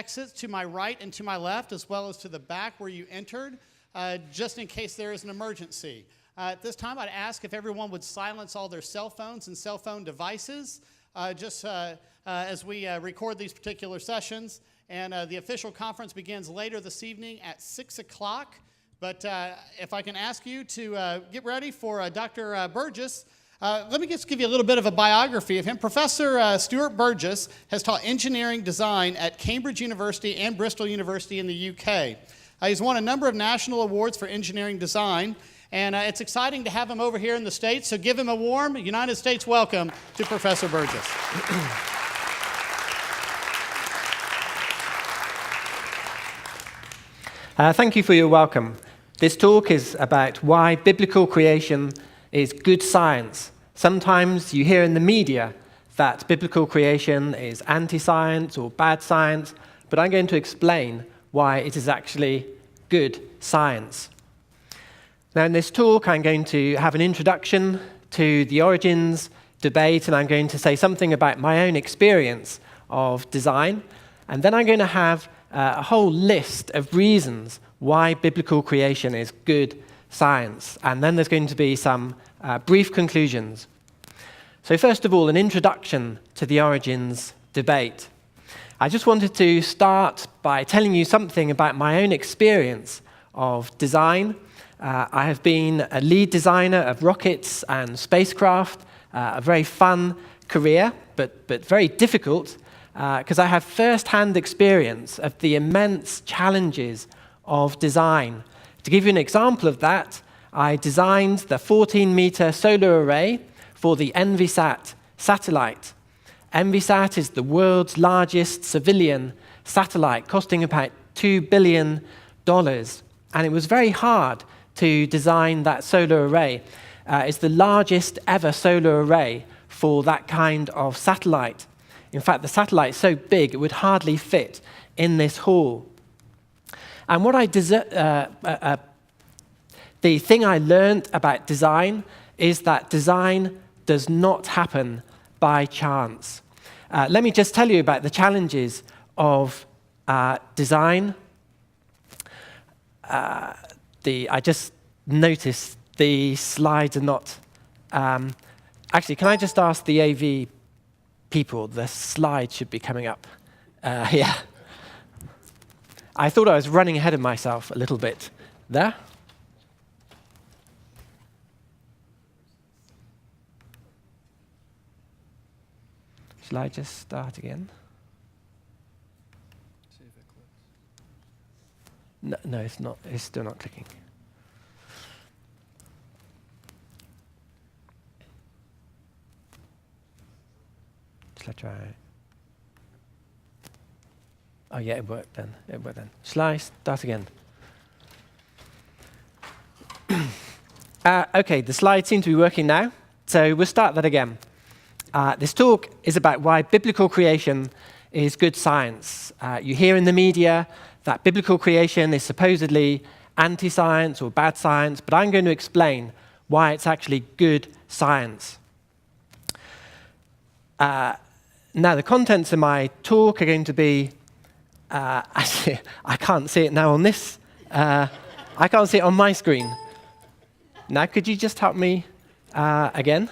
exits to my right and to my left, as well as to the back where you entered, just in case there is an emergency. At this time, I'd ask if everyone would silence all their cell phones and cell phone devices, as we record these particular sessions. And the official conference begins later this evening at 6 o'clock. But if I can ask you to get ready for Dr. Burgess. Let me just give you a little bit of a biography of him. Professor Stuart Burgess has taught engineering design at Cambridge University and Bristol University in the UK. He's won a number of national awards for engineering design, and it's exciting to have him over here in the States, so give him a warm United States welcome to Professor Burgess. Thank you for your welcome. This talk is about why biblical creation is good science. Sometimes you hear in the media that biblical creation is anti-science or bad science, but I'm going to explain why it is actually good science. Now, in this talk, I'm going to have an introduction to the origins debate, and I'm going to say something about my own experience of design, and then I'm going to have a whole list of reasons why biblical creation is good science, and then there's going to be some brief conclusions. So first of all, an introduction to the origins debate. I just wanted to start by telling you something about my own experience of design. I have been a lead designer of rockets and spacecraft, a very fun career, but very difficult, because I have first-hand experience of the immense challenges of design. To give you an example of that, I designed the 14-meter solar array for the Envisat satellite. Envisat is the world's largest civilian satellite, costing about $2 billion. And it was very hard to design that solar array. It's the largest ever solar array for that kind of satellite. In fact, the satellite is so big it would hardly fit in this hall. And what the thing I learned about design is that design does not happen by chance. Let me just tell you about the challenges of design. I just noticed the slides are not... actually, can I just ask the AV people, the slide should be coming up. Yeah. I thought I was running ahead of myself a little bit there. Shall I just start again? See if it clicks. No, it's not. It's still not clicking. Shall I try? Oh yeah, it worked then. Shall I start again? Okay, the slides seem to be working now, so we'll start that again. This talk is about why biblical creation is good science. You hear in the media that biblical creation is supposedly anti-science or bad science, but I'm going to explain why it's actually good science. Now, the contents of my talk are going to be... actually, I can't see it now on this. I can't see it on my screen. Now, could you just help me again?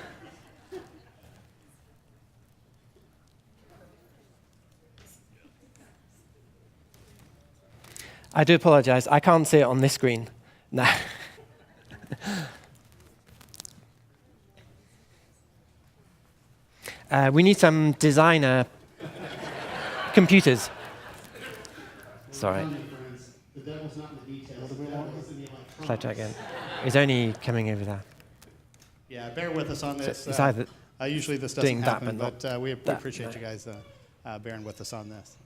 I do apologize. I can't see it on this screen. No. We need some designer computers. Sorry. The devil's not in the details. Shall I try again? It's only coming over there. Yeah, bear with us on this. So it's either usually this doesn't happen, but but we that, appreciate no. you guys bearing with us on this.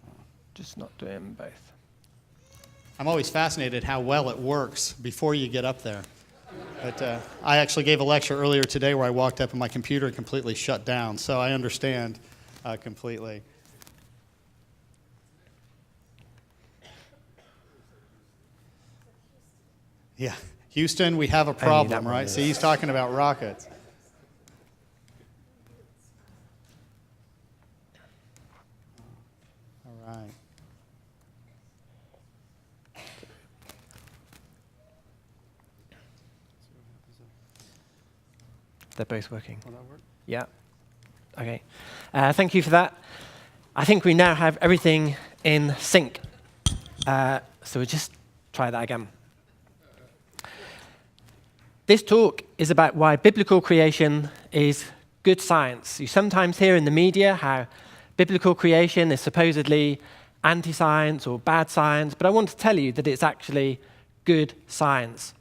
Just not doing both. I'm always fascinated how well it works before you get up there. But I actually gave a lecture earlier today where I walked up and my computer completely shut down, so I understand completely. Yeah, Houston, we have a problem, right? See, he's talking about rockets. All right. They're both working. Will that work? Yeah. Okay. Thank you for that. I think we now have everything in sync. So we'll just try that again. This talk is about why biblical creation is good science. You sometimes hear in the media how biblical creation is supposedly anti-science or bad science, but I want to tell you that it's actually good science.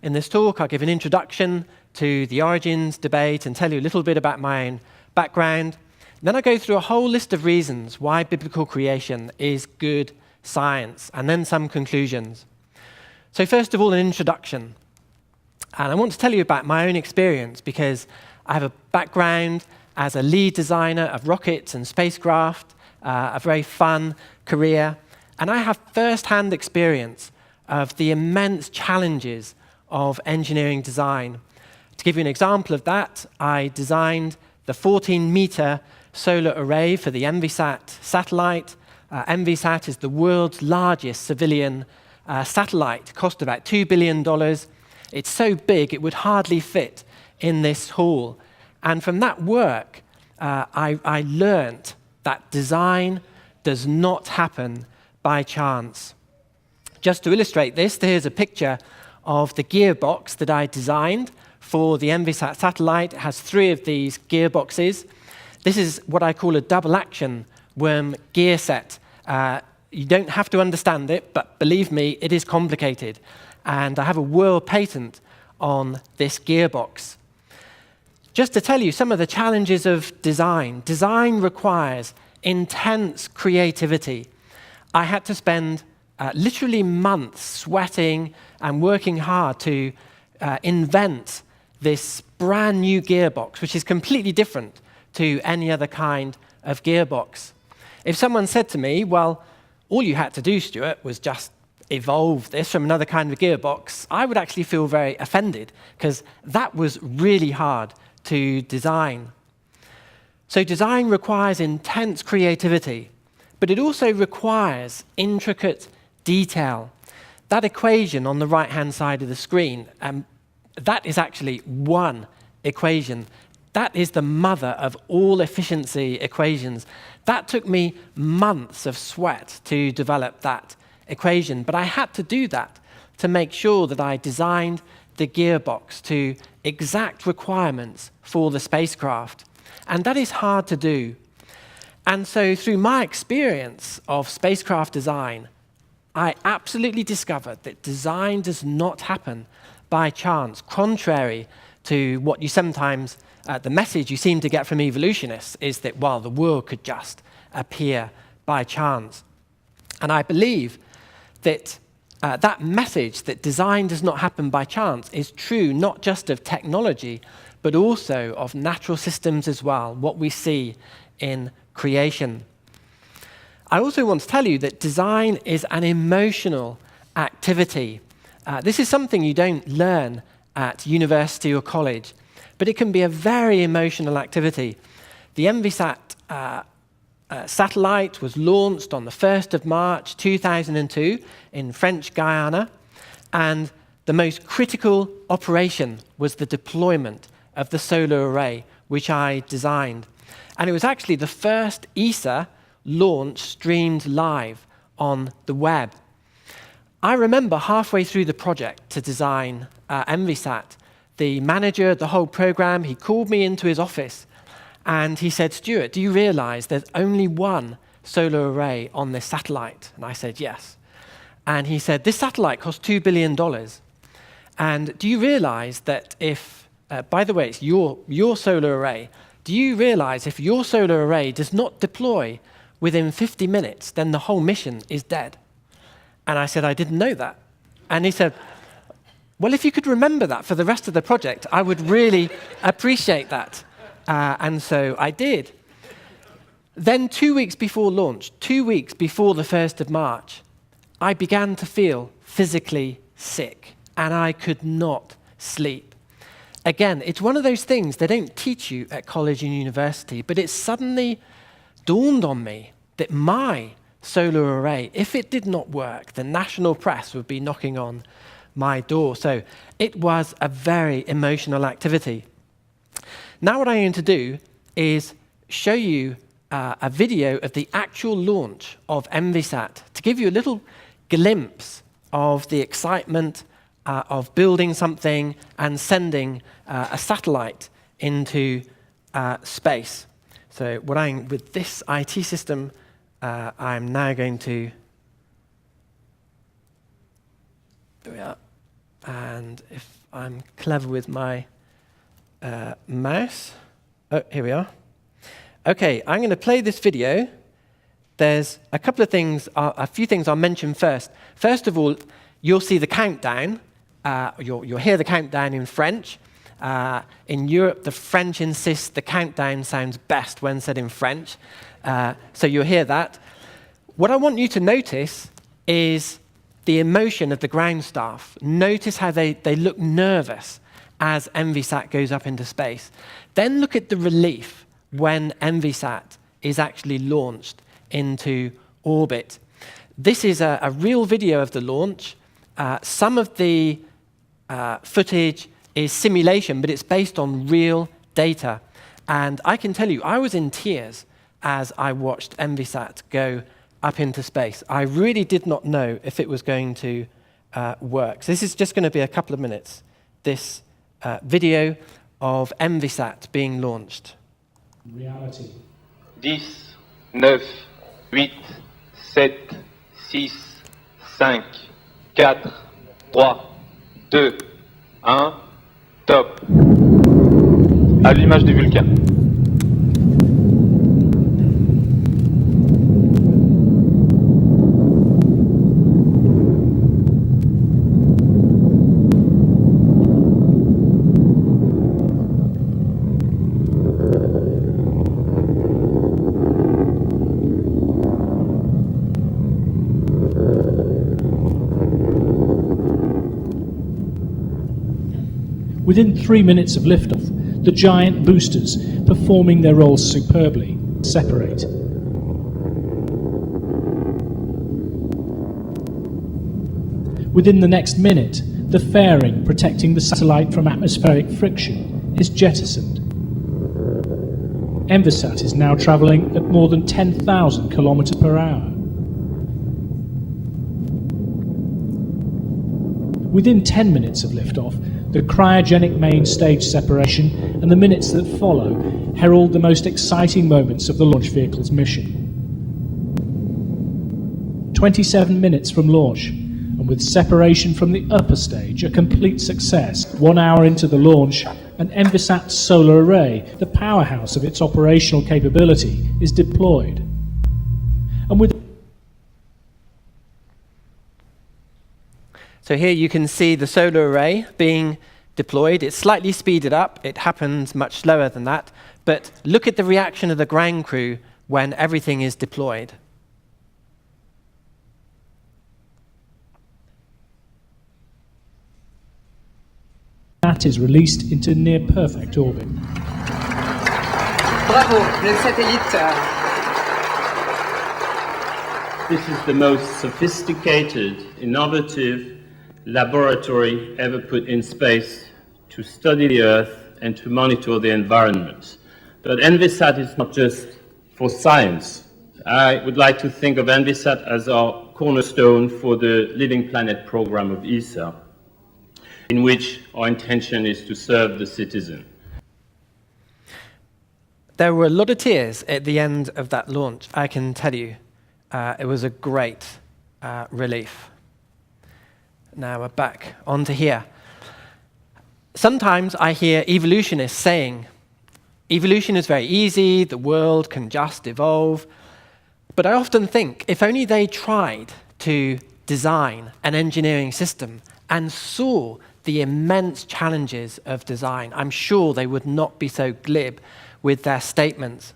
In this talk, I'll give an introduction to the origins debate and tell you a little bit about my own background. Then I'll go through a whole list of reasons why biblical creation is good science, and then some conclusions. So first of all, an introduction. And I want to tell you about my own experience because I have a background as a lead designer of rockets and spacecraft, a very fun career, and I have first-hand experience of the immense challenges of engineering design. To give you an example of that, I designed the 14-meter solar array for the EnviSat satellite. EnviSat is the world's largest civilian satellite, cost about $2 billion. It's so big it would hardly fit in this hall. And from that work, I learned that design does not happen by chance. Just to illustrate this, here's a picture of the gearbox that I designed for the EnviSat satellite. It has 3 of these gearboxes. This is what I call a double-action worm gear set. You don't have to understand it, but believe me, it is complicated. And I have a world patent on this gearbox. Just to tell you some of the challenges of design. Design requires intense creativity. I had to spend literally months sweating and working hard to invent this brand new gearbox, which is completely different to any other kind of gearbox. If someone said to me, well, all you had to do, Stuart, was just evolve this from another kind of gearbox, I would actually feel very offended because that was really hard to design. So design requires intense creativity, but it also requires intricate detail. That equation on the right-hand side of the screen, that is actually one equation. That is the mother of all efficiency equations. That took me months of sweat to develop that equation, but I had to do that to make sure that I designed the gearbox to exact requirements for the spacecraft. And that is hard to do. And so through my experience of spacecraft design, I absolutely discovered that design does not happen by chance, contrary to what you sometimes, the message you seem to get from evolutionists is that, well, the world could just appear by chance. And I believe that that message that design does not happen by chance is true not just of technology, but also of natural systems as well, what we see in creation. I also want to tell you that design is an emotional activity. This is something you don't learn at university or college, but it can be a very emotional activity. The EnviSat satellite was launched on the 1st of March 2002 in French Guiana, and the most critical operation was the deployment of the solar array, which I designed. And it was actually the first ESA launch streamed live on the web. I remember halfway through the project to design EnviSat, the manager of the whole program, he called me into his office and he said, Stuart, do you realize there's only one solar array on this satellite? And I said, yes. And he said, this satellite costs $2 billion. And do you realize that if, by the way, it's your solar array, do you realize if your solar array does not deploy within 50 minutes, then the whole mission is dead? And I said, I didn't know that. And he said, well, if you could remember that for the rest of the project, I would really appreciate that. And so I did. Then 2 weeks before launch, 2 weeks before the 1st of March, I began to feel physically sick, and I could not sleep. Again, it's one of those things they don't teach you at college and university, but it suddenly dawned on me that my solar array, if it did not work, the national press would be knocking on my door. So it was a very emotional activity. Now what I'm going to do is show you a video of the actual launch of EnviSat to give you a little glimpse of the excitement of building something and sending a satellite into space. So with this IT system, I'm now going to... There we are. And if I'm clever with my mouse... Oh, here we are. OK, I'm going to play this video. There's a couple of things, a few things I'll mention first. First of all, you'll see the countdown. You'll hear the countdown in French. In Europe, the French insist the countdown sounds best when said in French. So you'll hear that. What I want you to notice is the emotion of the ground staff. Notice how they look nervous as EnviSat goes up into space. Then look at the relief when EnviSat is actually launched into orbit. This is a real video of the launch. Some of the footage is simulation, but it's based on real data. And I can tell you, I was in tears as I watched EnviSat go up into space. I really did not know if it was going to work. So this is just going to be a couple of minutes, this video of EnviSat being launched. Reality. 10, 9, 8, 7, 6, 5, 4, 3, 2, 1, top. Allumage du Vulcain. Within 3 minutes of liftoff, the giant boosters, performing their roles superbly, separate. Within the next minute, the fairing protecting the satellite from atmospheric friction is jettisoned. EnviSat is now travelling at more than 10,000 kilometers per hour. Within 10 minutes of liftoff, the cryogenic main stage separation and the minutes that follow herald the most exciting moments of the launch vehicle's mission. 27 minutes from launch, and with separation from the upper stage a complete success, 1 hour into the launch, an EnviSat solar array, the powerhouse of its operational capability, is deployed. And with So here you can see the solar array being deployed. It's slightly speeded up. It happens much slower than that. But look at the reaction of the ground crew when everything is deployed. that is released into near-perfect orbit. Bravo, le satellite. This is the most sophisticated, innovative laboratory ever put in space to study the Earth and to monitor the environment. But EnviSat is not just for science. I would like to think of EnviSat as our cornerstone for the Living Planet program of ESA, in which our intention is to serve the citizen. There were a lot of tears at the end of that launch, I can tell you. It was a great relief. Now we're back onto here. Sometimes I hear evolutionists saying, evolution is very easy, the world can just evolve. But I often think, if only they tried to design an engineering system and saw the immense challenges of design, I'm sure they would not be so glib with their statements.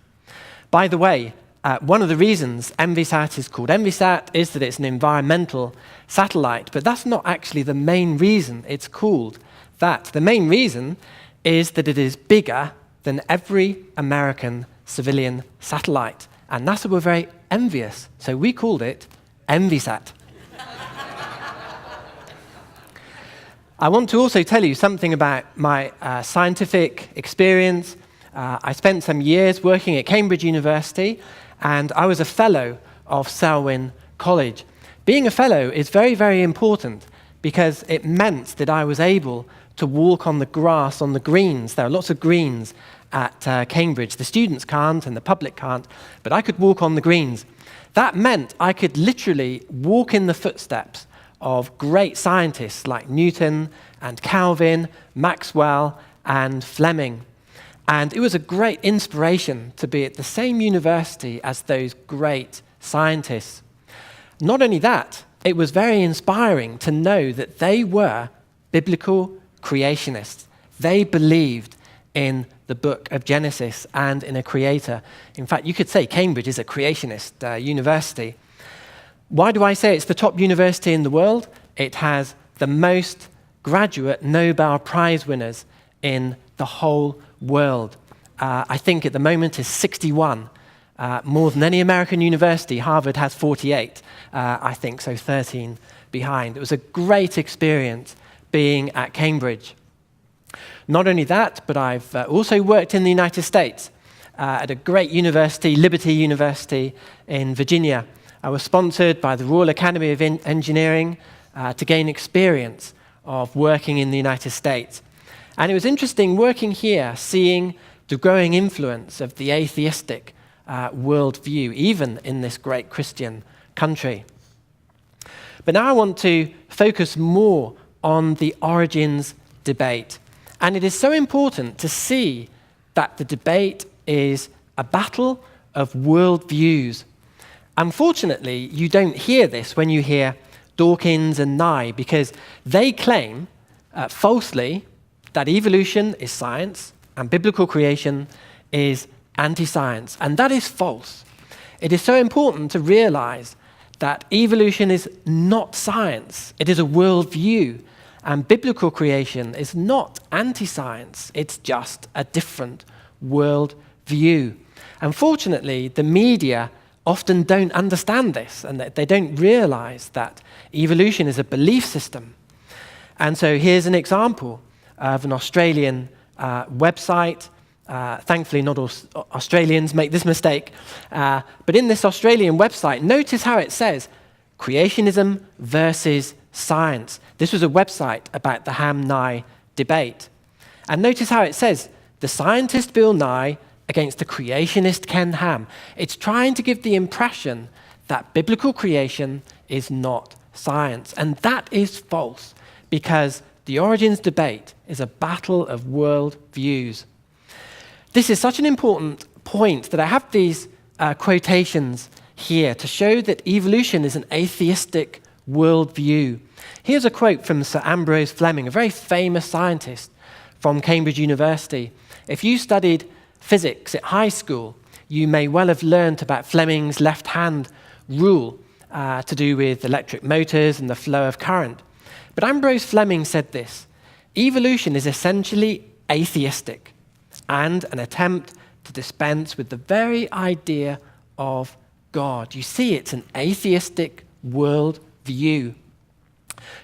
By the way, one of the reasons EnviSat is called EnviSat is that it's an environmental satellite, but that's not actually the main reason it's called that. The main reason is that it is bigger than every American civilian satellite, and NASA were very envious, so we called it EnviSat. I want to also tell you something about my scientific experience. I spent some years working at Cambridge University, and I was a fellow of Selwyn College. Being a fellow is very, very important because it meant that I was able to walk on the grass, on the greens. There are lots of greens at Cambridge. The students can't and the public can't, but I could walk on the greens. That meant I could literally walk in the footsteps of great scientists like Newton and Calvin, Maxwell and Fleming. And it was a great inspiration to be at the same university as those great scientists. Not only that, it was very inspiring to know that they were biblical creationists. They believed in the book of Genesis and in a creator. In fact, you could say Cambridge is a creationist university. Why do I say it's the top university in the world? It has the most graduate Nobel Prize winners in the whole world. I think at the moment is 61, more than any American university. Harvard has 48, I think, so 13 behind. It was a great experience being at Cambridge. Not only that, but I've also worked in the United States at a great university, Liberty University in Virginia. I was sponsored by the Royal Academy of Engineering to gain experience of working in the United States. And it was interesting working here, seeing the growing influence of the atheistic worldview, even in this great Christian country. But now I want to focus more on the origins debate. And it is so important to see that the debate is a battle of worldviews. Unfortunately, you don't hear this when you hear Dawkins and Nye, because they claim falsely that evolution is science and biblical creation is anti-science. And that is false. It is so important to realize that evolution is not science. It is a worldview. And biblical creation is not anti-science. It's just a different worldview. Unfortunately, the media often don't understand this, and they don't realize that evolution is a belief system. And so here's an example of an Australian website. Thankfully, not all Australians make this mistake. But in this Australian website, notice how it says, creationism versus science. This was a website about the Ham-Nye debate. And notice how it says, the scientist Bill Nye against the creationist Ken Ham. It's trying to give the impression that biblical creation is not science. And that is false, because the origins debate is a battle of world views. This is such an important point that I have these quotations here to show that evolution is an atheistic worldview. Here's a quote from Sir Ambrose Fleming, a very famous scientist from Cambridge University. If you studied physics at high school, you may well have learned about Fleming's left-hand rule to do with electric motors and the flow of current. But Ambrose Fleming said this: evolution is essentially atheistic and an attempt to dispense with the very idea of God. You see, it's an atheistic worldview.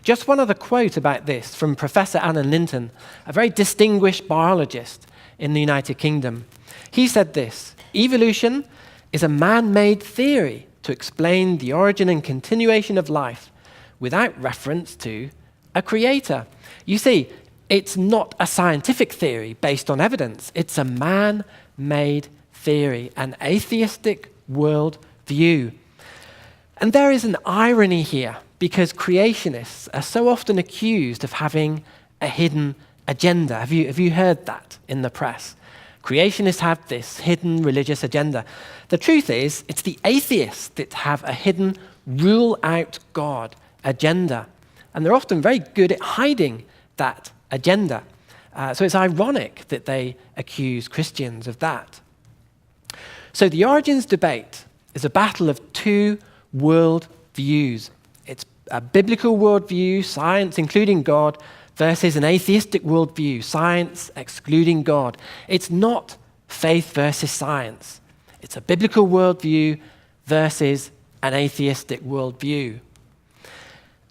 Just one other quote about this from Professor Alan Linton, a very distinguished biologist in the United Kingdom. He said this: evolution is a man-made theory to explain the origin and continuation of life without reference to a creator. You see, it's not a scientific theory based on evidence. It's a man-made theory, an atheistic worldview. And there is an irony here, because creationists are so often accused of having a hidden agenda. Have you heard that in the press? Creationists have this hidden religious agenda. The truth is, it's the atheists that have a hidden rule out God agenda. And they're often very good at hiding that agenda. So it's ironic that they accuse Christians of that. So the origins debate is a battle of two world views. It's a biblical worldview, science including God, versus an atheistic worldview, science excluding God. It's not faith versus science. It's a biblical worldview versus an atheistic worldview.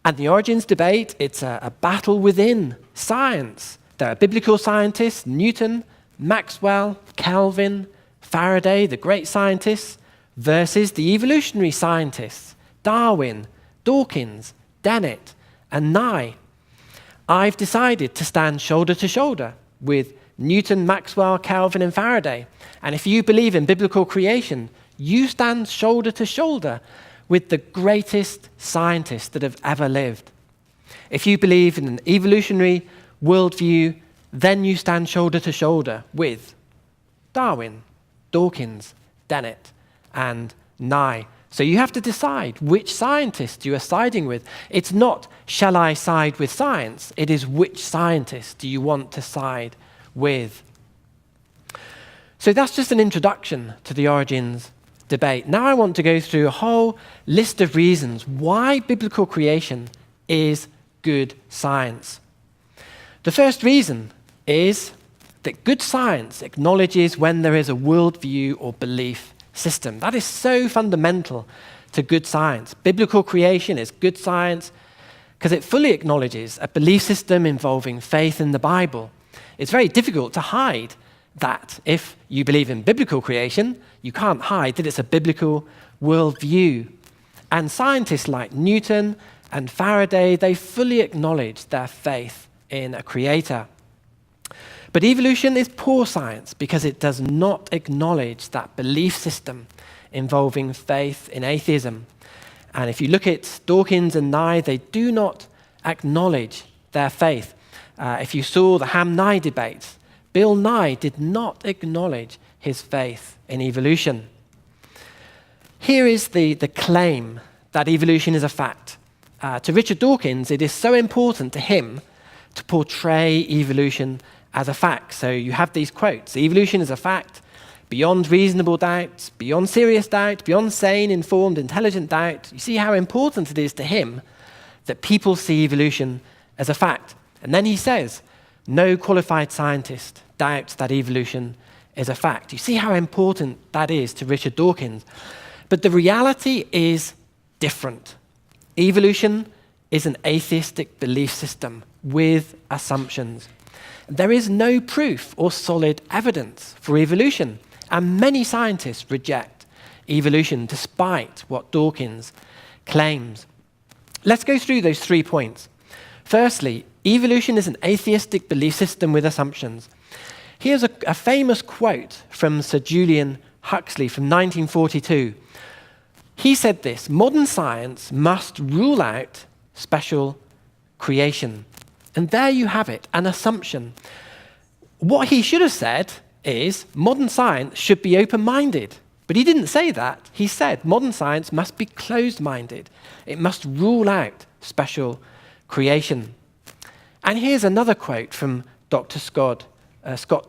And the origins debate, it's a battle within science. There are biblical scientists, Newton, Maxwell, Kelvin, Faraday, the great scientists, versus the evolutionary scientists, Darwin, Dawkins, Dennett, and Nye. I've decided to stand shoulder to shoulder with Newton, Maxwell, Kelvin, and Faraday. And if you believe in biblical creation, you stand shoulder to shoulder with the greatest scientists that have ever lived. If you believe in an evolutionary worldview, then you stand shoulder to shoulder with Darwin, Dawkins, Dennett, and Nye. So you have to decide which scientist you are siding with. It's not, shall I side with science? It is, which scientist do you want to side with? So that's just an introduction to the origins debate. Now I want to go through a whole list of reasons why biblical creation is good science. The first reason is that good science acknowledges when there is a worldview or belief system. That is so fundamental to good science. Biblical creation is good science because it fully acknowledges a belief system involving faith in the Bible. It's very difficult to hide that. If you believe in biblical creation, you can't hide that it's a biblical worldview. And scientists like Newton and Faraday, they fully acknowledge their faith in a creator. But evolution is poor science because it does not acknowledge that belief system involving faith in atheism. And if you look at Dawkins and Nye, they do not acknowledge their faith. If you saw the Ham-Nye debates, Bill Nye did not acknowledge his faith in evolution. Here is the claim that evolution is a fact. To Richard Dawkins, it is so important to him to portray evolution as a fact. So you have these quotes: evolution is a fact, beyond reasonable doubt, beyond serious doubt, beyond sane, informed, intelligent doubt. You see how important it is to him that people see evolution as a fact. And then he says, no qualified scientist doubts that evolution is a fact. You see how important that is to Richard Dawkins. But the reality is different. Evolution is an atheistic belief system with assumptions. There is no proof or solid evidence for evolution, and many scientists reject evolution despite what Dawkins claims. Let's go through those 3 points. Firstly, evolution is an atheistic belief system with assumptions. Here's a famous quote from Sir Julian Huxley from 1942. He said this: modern science must rule out special creation. And there you have it, an assumption. What he should have said is modern science should be open-minded. But he didn't say that. He said modern science must be closed-minded. It must rule out special creation. And here's another quote from Dr. Scott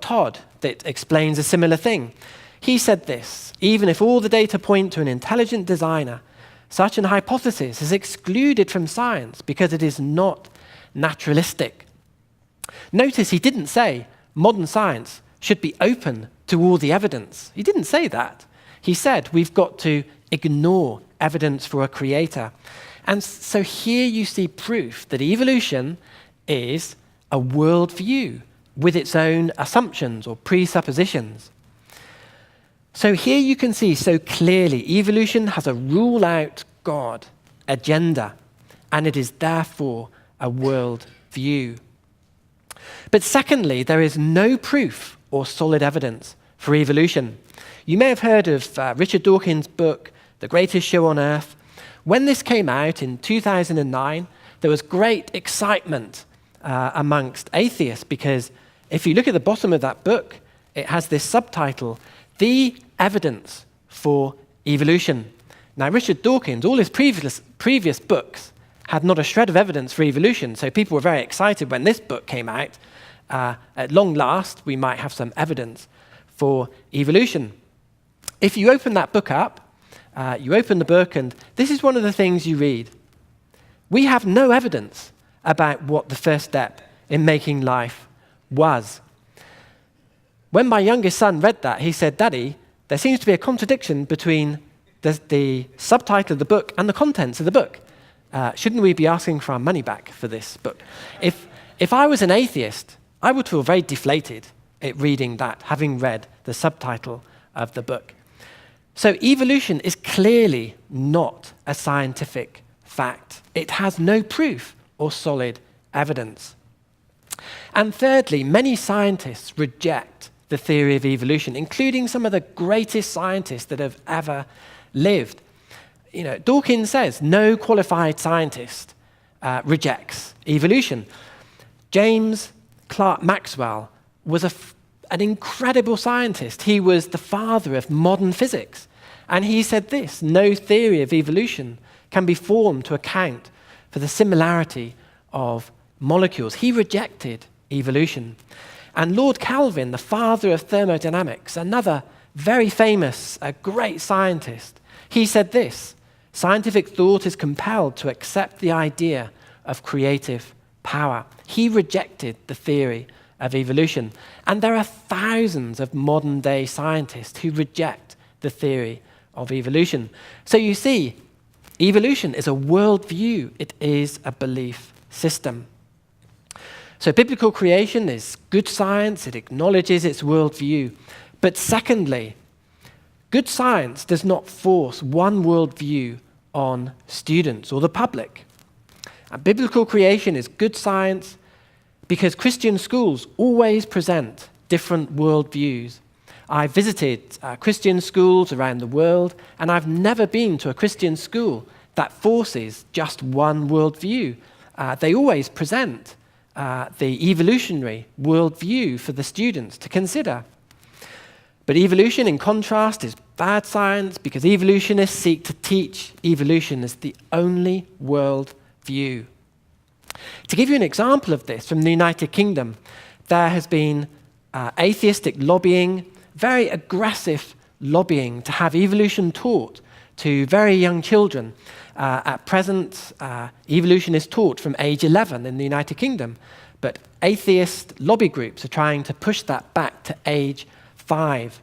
Todd that explains a similar thing. He said this: even if all the data point to an intelligent designer, such an hypothesis is excluded from science because it is not naturalistic. Notice he didn't say modern science should be open to all the evidence. He didn't say that. He said we've got to ignore evidence for a creator. And so here you see proof that evolution is a worldview with its own assumptions or presuppositions. So here you can see so clearly evolution has a rule-out God agenda, and it is therefore a world view. But secondly, there is no proof or solid evidence for evolution. You may have heard of Richard Dawkins' book, The Greatest Show on Earth. When this came out in 2009, there was great excitement amongst atheists, because if you look at the bottom of that book, it has this subtitle, The Evidence for Evolution. Now, Richard Dawkins, all his previous books had not a shred of evidence for evolution, so people were very excited when this book came out. At long last, we might have some evidence for evolution. If you open that book up, you open the book, and this is one of the things you read. We have no evidence about what the first step in making life was. When my youngest son read that, he said, "Daddy, there seems to be a contradiction between the subtitle of the book and the contents of the book. Shouldn't we be asking for our money back for this book?" If I was an atheist, I would feel very deflated it reading that, having read the subtitle of the book. So evolution is clearly not a scientific fact. It has no proof or solid evidence. And thirdly, many scientists reject the theory of evolution, including some of the greatest scientists that have ever lived. Dawkins says no qualified scientist rejects evolution. James Clerk Maxwell was an incredible scientist. He was the father of modern physics. And he said this: no theory of evolution can be formed to account for the similarity of molecules. He rejected evolution. And Lord Kelvin, the father of thermodynamics, another very famous, great scientist, he said this: scientific thought is compelled to accept the idea of creative power. He rejected the theory of evolution. And there are thousands of modern-day scientists who reject the theory of evolution. So you see, evolution is a worldview. It is a belief system. So biblical creation is good science. It acknowledges its worldview. But secondly, good science does not force one worldview on students or the public. And biblical creation is good science because Christian schools always present different worldviews. I visited Christian schools around the world, and I've never been to a Christian school that forces just one worldview. They always present the evolutionary worldview for the students to consider. But evolution, in contrast, is bad science because evolutionists seek to teach evolution as the only world view. To give you an example of this, from the United Kingdom, there has been atheistic lobbying, very aggressive lobbying to have evolution taught to very young children. At present, evolution is taught from age 11 in the United Kingdom, but atheist lobby groups are trying to push that back to age 5.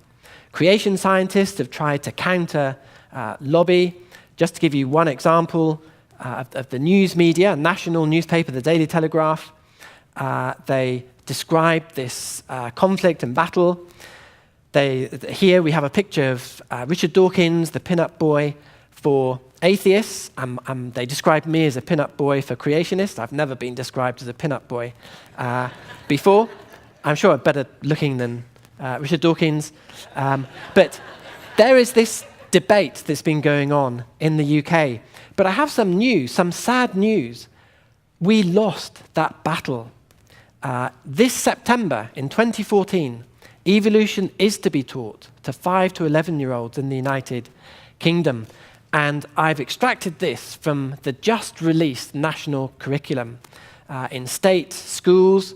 Creation scientists have tried to counter lobby. Just to give you one example of the news media, a national newspaper, the Daily Telegraph, they described this conflict and battle. Here we have a picture of Richard Dawkins, the pin-up boy for atheists. They described me as a pin-up boy for creationists. I've never been described as a pin-up boy before. I'm sure I'm better looking than Richard Dawkins. But there is this debate that's been going on in the UK. But I have some news, some sad news. We lost that battle. This September, in 2014, evolution is to be taught to 5 to 11-year-olds in the United Kingdom. And I've extracted this from the just released national curriculum. In state schools,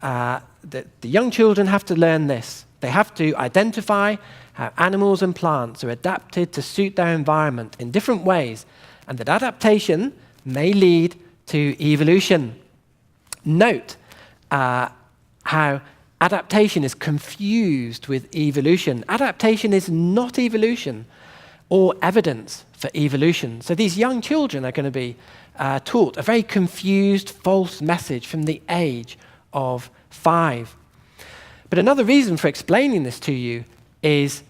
the young children have to learn this. They have to identify how animals and plants are adapted to suit their environment in different ways, and that adaptation may lead to evolution. Note how adaptation is confused with evolution. Adaptation is not evolution or evidence for evolution. So these young children are going to be taught a very confused, false message from the age of 5. But another reason for explaining this to you is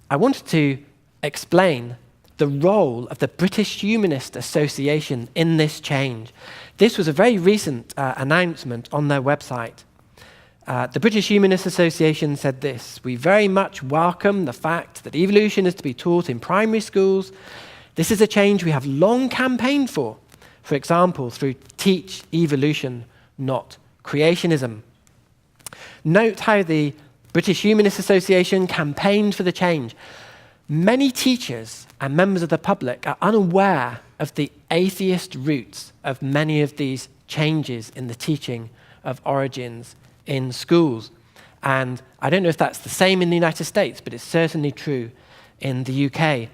I wanted to explain the role of the British Humanist Association in this change. This was a very recent announcement on their website. The British Humanist Association said this: we very much welcome the fact that evolution is to be taught in primary schools. This is a change we have long campaigned for example, through Teach Evolution, Not Creationism. Note how the British Humanist Association campaigned for the change. Many teachers and members of the public are unaware of the atheist roots of many of these changes in the teaching of origins in schools. And I don't know if that's the same in the United States, but it's certainly true in the UK.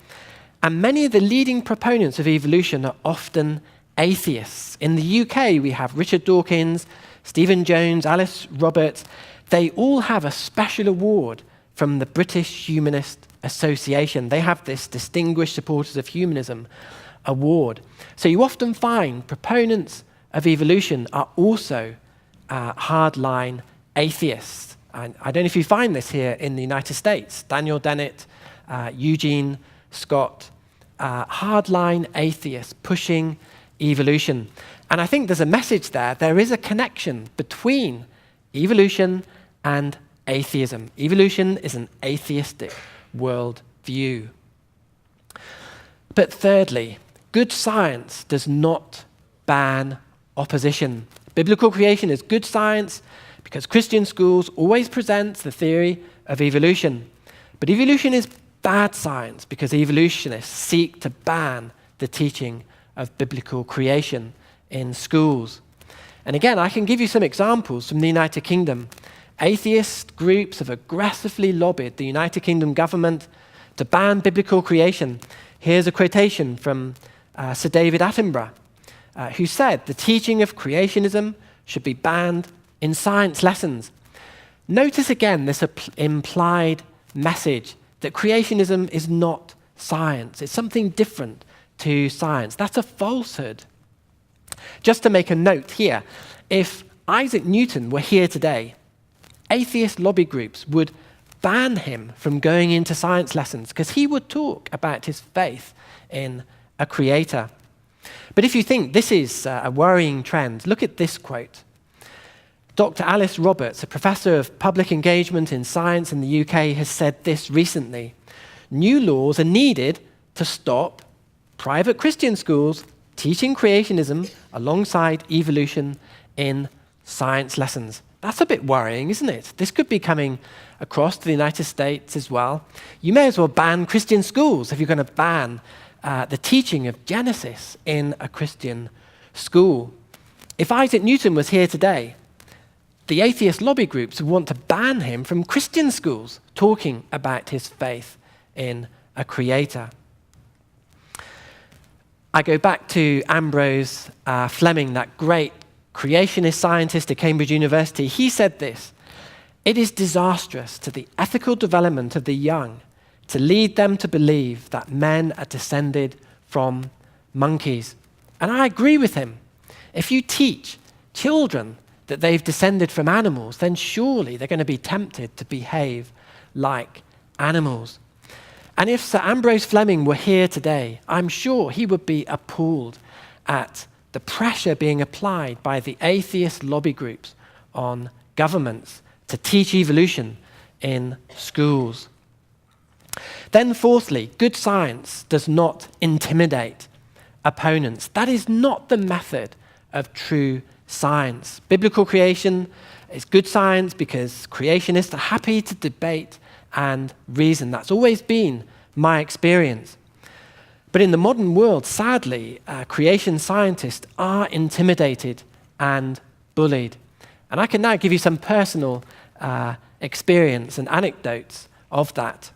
And many of the leading proponents of evolution are often atheists. In the UK, we have Richard Dawkins, Stephen Jones, Alice Roberts. They all have a special award from the British Humanist Association. They have this Distinguished Supporters of Humanism award. So you often find proponents of evolution are also hardline atheists. And I don't know if you find this here in the United States. Daniel Dennett, Eugene Scott, hardline atheists pushing evolution. And I think there's a message there. There is a connection between evolution and atheism. Evolution is an atheistic worldview. But thirdly, good science does not ban opposition. Biblical creation is good science because Christian schools always present the theory of evolution. But evolution is bad science because evolutionists seek to ban the teaching of biblical creation in schools. And again, I can give you some examples from the United Kingdom. Atheist groups have aggressively lobbied the United Kingdom government to ban biblical creation. Here's a quotation from Sir David Attenborough, who said the teaching of creationism should be banned in science lessons. Notice again this implied message that creationism is not science. It's something different to science. That's a falsehood. Just to make a note here, if Isaac Newton were here today, atheist lobby groups would ban him from going into science lessons because he would talk about his faith in a creator. But if you think this is a worrying trend, look at this quote. Dr. Alice Roberts, a professor of public engagement in science in the UK, has said this recently. New laws are needed to stop private Christian schools teaching creationism alongside evolution in science lessons. That's a bit worrying, isn't it? This could be coming across to the United States as well. You may as well ban Christian schools if you're going to ban the teaching of Genesis in a Christian school. If Isaac Newton was here today, the atheist lobby groups would want to ban him from Christian schools talking about his faith in a creator. I go back to Ambrose Fleming, that great creationist scientist at Cambridge University. He said this: "It is disastrous to the ethical development of the young to lead them to believe that men are descended from monkeys." And I agree with him. If you teach children that they've descended from animals, then surely they're going to be tempted to behave like animals. And if Sir Ambrose Fleming were here today, I'm sure he would be appalled at the pressure being applied by the atheist lobby groups on governments to teach evolution in schools. Then fourthly, good science does not intimidate opponents. That is not the method of true science. Biblical creation is good science because creationists are happy to debate and reason. That's always been my experience. But in the modern world, sadly, creation scientists are intimidated and bullied. And I can now give you some personal experience and anecdotes of that.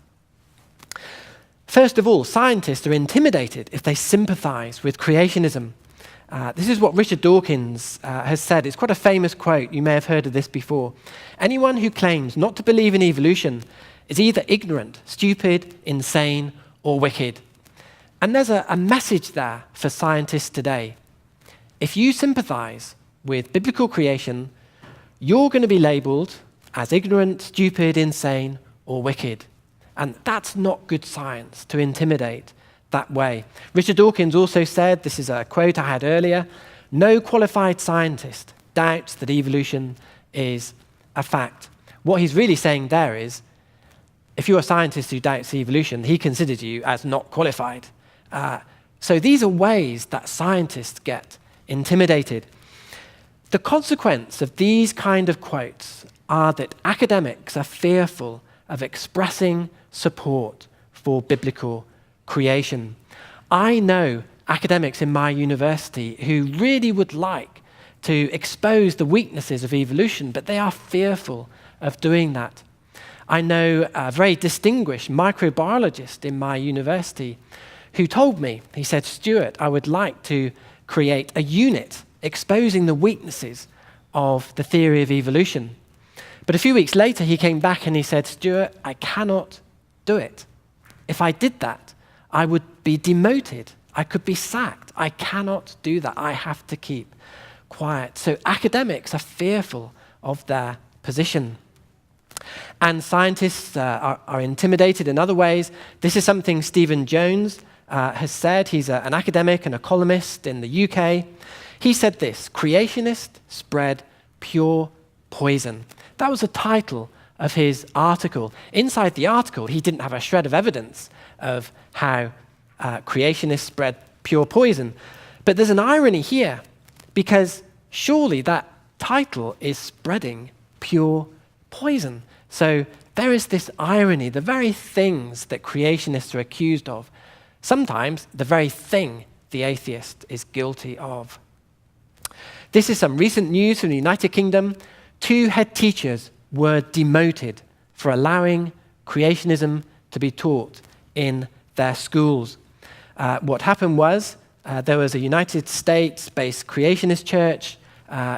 First of all, scientists are intimidated if they sympathize with creationism. This is what Richard Dawkins has said. It's quite a famous quote. You may have heard of this before. Anyone who claims not to believe in evolution is either ignorant, stupid, insane, or wicked. And there's a message there for scientists today. If you sympathize with biblical creation, you're going to be labeled as ignorant, stupid, insane, or wicked. And that's not good science, to intimidate that way. Richard Dawkins also said, this is a quote I had earlier, "No qualified scientist doubts that evolution is a fact." What he's really saying there is, if you're a scientist who doubts evolution, he considers you as not qualified. So these are ways that scientists get intimidated. The consequence of these kind of quotes are that academics are fearful of expressing support for biblical creation. I know academics in my university who really would like to expose the weaknesses of evolution, but they are fearful of doing that. I know a very distinguished microbiologist in my university who told me, he said, "Stuart, I would like to create a unit exposing the weaknesses of the theory of evolution." But a few weeks later, he came back and he said, "Stuart, I cannot do it. If I did that, I would be demoted. I could be sacked. I cannot do that. I have to keep quiet." So academics are fearful of their position. And scientists are intimidated in other ways. This is something Stephen Jones has said. He's an academic and a columnist in the UK. He said this: creationists spread pure poison. That was the title of his article. Inside the article, he didn't have a shred of evidence of how creationists spread pure poison. But there's an irony here, because surely that title is spreading pure poison. So there is this irony. The very things that creationists are accused of, sometimes the very thing the atheist is guilty of. This is some recent news from the United Kingdom. 2 head teachers were demoted for allowing creationism to be taught in their schools. What happened was there was a United States-based creationist church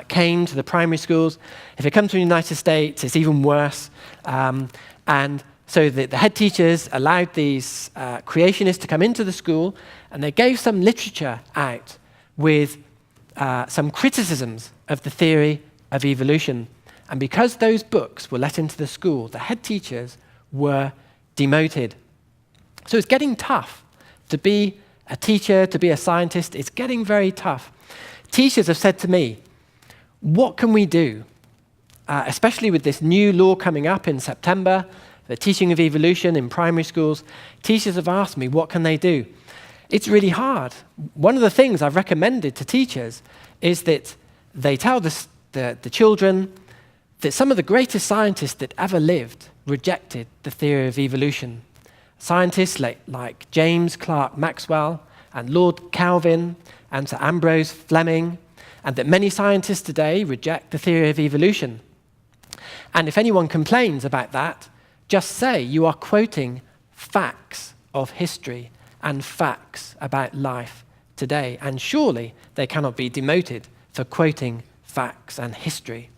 came to the primary schools. If it comes to the United States, it's even worse. And so the head teachers allowed these creationists to come into the school, and they gave some literature out with some criticisms of the theory of evolution. And because those books were let into the school, the head teachers were demoted. So it's getting tough to be a teacher, to be a scientist. It's getting very tough. Teachers have said to me, what can we do? Especially with this new law coming up in September, the teaching of evolution in primary schools, teachers have asked me, what can they do? It's really hard. One of the things I've recommended to teachers is that they tell the children that some of the greatest scientists that ever lived rejected the theory of evolution. Scientists like James Clerk Maxwell and Lord Kelvin and Sir Ambrose Fleming, and that many scientists today reject the theory of evolution. And if anyone complains about that, just say you are quoting facts of history and facts about life today, and surely they cannot be demoted for quoting facts and history.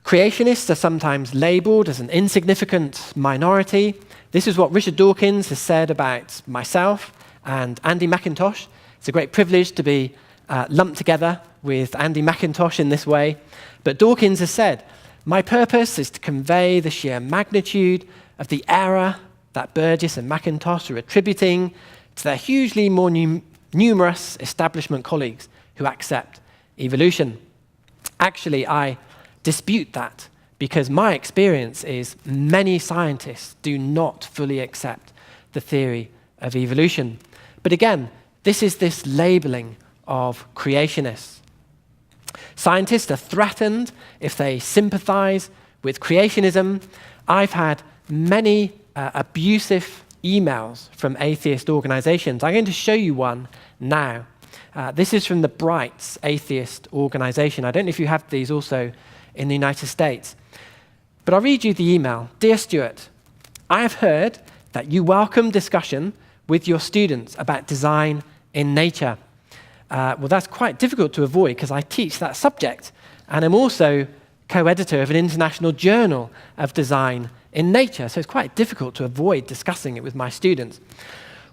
Creationists are sometimes labeled as an insignificant minority. This is what Richard Dawkins has said about myself and Andy McIntosh. It's a great privilege to be lumped together with Andy McIntosh in this way. But Dawkins has said, my purpose is to convey the sheer magnitude of the error that Burgess and McIntosh are attributing to their hugely more numerous establishment colleagues who accept evolution. Actually, I dispute that, because my experience is many scientists do not fully accept the theory of evolution. But again, this is this labeling of creationists. Scientists are threatened if they sympathize with creationism. I've had many abusive emails from atheist organizations. I'm going to show you one now. This is from the Brights Atheist Organization. I don't know if you have these also in the United States. But I'll read you the email. Dear Stuart, I have heard that you welcome discussion with your students about design in nature. Well, that's quite difficult to avoid because I teach that subject, and I'm also co-editor of an international journal of design in nature, so it's quite difficult to avoid discussing it with my students.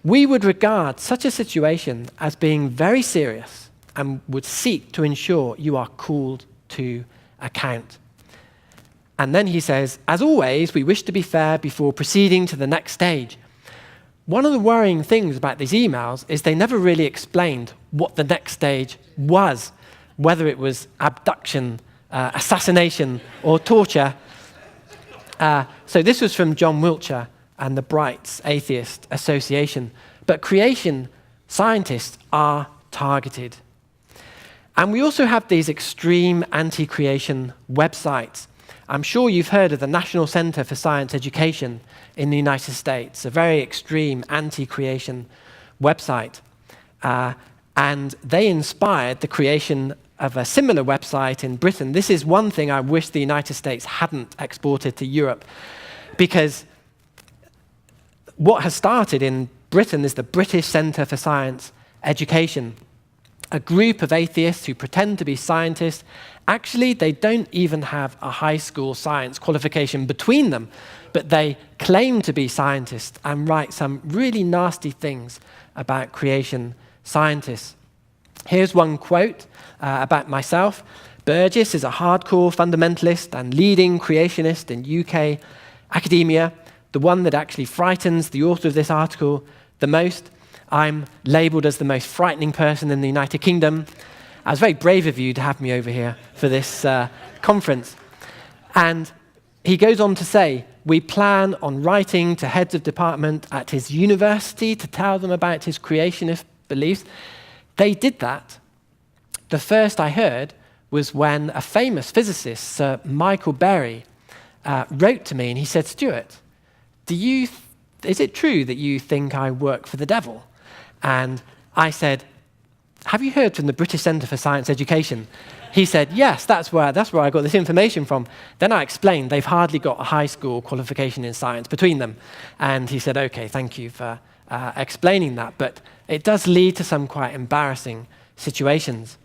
We would regard such a situation as being very serious and would seek to ensure you are called to account. And then he says, as always, we wish to be fair before proceeding to the next stage. One of the worrying things about these emails is they never really explained what the next stage was, whether it was abduction, assassination, or torture. So this was from John Wiltshire and the Brights Atheist Association. But creation scientists are targeted. And we also have these extreme anti-creation websites. I'm sure you've heard of the National Center for Science Education in the United States, a very extreme anti-creation website. And they inspired the creation of a similar website in Britain. This is one thing I wish the United States hadn't exported to Europe, because what has started in Britain is the British Center for Science Education, a group of atheists who pretend to be scientists. Actually, they don't even have a high school science qualification between them, but they claim to be scientists and write some really nasty things about creation scientists. Here's one quote about myself. Burgess is a hardcore fundamentalist and leading creationist in UK academia, the one that actually frightens the author of this article the most. I'm labelled as the most frightening person in the United Kingdom. I was very brave of you to have me over here for this conference. And he goes on to say, we plan on writing to heads of department at his university to tell them about his creationist beliefs. They did that. The first I heard was when a famous physicist, Sir Michael Berry, wrote to me and he said, Stuart, is it true that you think I work for the devil? And I said, have you heard from the British Centre for Science Education? He said, yes, that's where I got this information from. Then I explained they've hardly got a high school qualification in science between them. And he said, okay, thank you for explaining that. But it does lead to some quite embarrassing situations.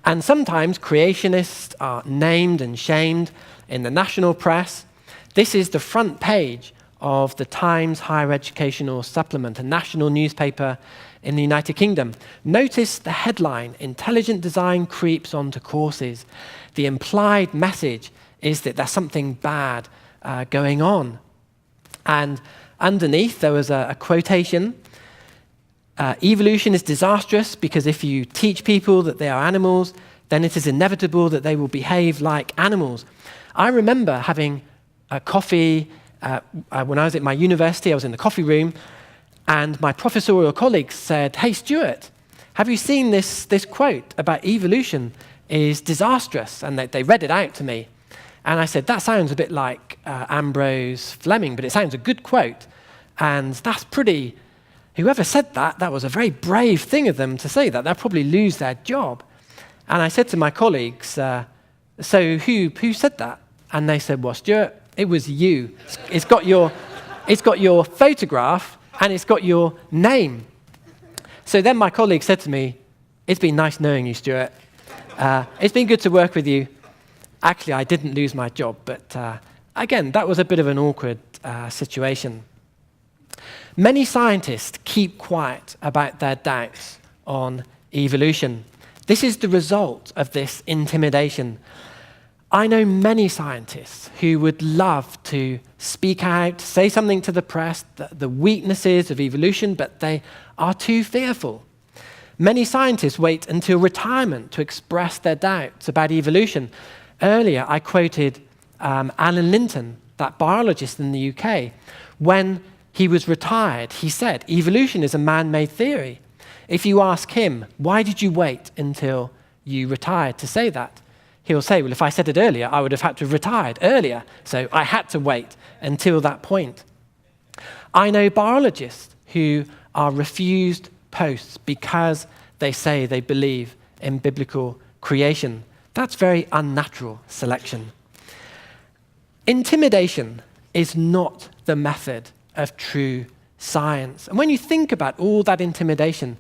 And sometimes creationists are named and shamed in the national press. This is the front page of the Times Higher Educational Supplement, a national newspaper in the United Kingdom. Notice the headline, Intelligent Design Creeps Onto Courses. The implied message is that there's something bad going on. And underneath there was a quotation, evolution is disastrous because if you teach people that they are animals, then it is inevitable that they will behave like animals. I remember having a coffee when I was at my university. I was in the coffee room, and my professorial colleagues said, hey, Stuart, have you seen this quote about evolution is disastrous? And they read it out to me. And I said, that sounds a bit like Ambrose Fleming, but it sounds a good quote. And that's pretty, whoever said that was a very brave thing of them to say that. They'll probably lose their job. And I said to my colleagues, so who said that? And they said, well, Stuart, it was you. It's got your photograph and it's got your name. So then my colleague said to me, it's been nice knowing you, Stuart. It's been good to work with you. Actually, I didn't lose my job, but again, that was a bit of an awkward situation. Many scientists keep quiet about their doubts on evolution. This is the result of this intimidation. I know many scientists who would love to speak out, say something to the press, the weaknesses of evolution, but they are too fearful. Many scientists wait until retirement to express their doubts about evolution. Earlier, I quoted Alan Linton, that biologist in the UK. When he was retired, he said, evolution is a man-made theory. If you ask him, why did you wait until you retired to say that? He'll say, well, if I said it earlier, I would have had to have retired earlier. So I had to wait until that point. I know biologists who are refused posts because they say they believe in biblical creation. That's very unnatural selection. Intimidation is not the method of true science. And when you think about all that intimidation,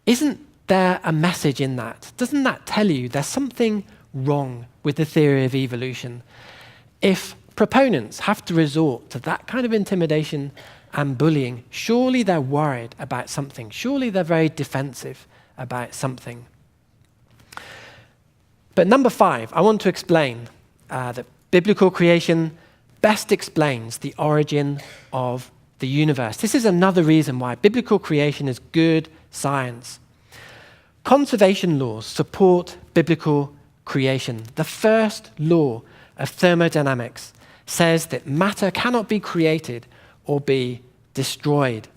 isn't there a message in that? Doesn't that tell you there's something wrong with the theory of evolution? If proponents have to resort to that kind of intimidation and bullying, surely they're worried about something. Surely they're very defensive about something. But number 5, I want to explain that biblical creation best explains the origin of the universe. This is another reason why biblical creation is good science. Conservation laws support biblical creation. The first law of thermodynamics says that matter cannot be created or be destroyed.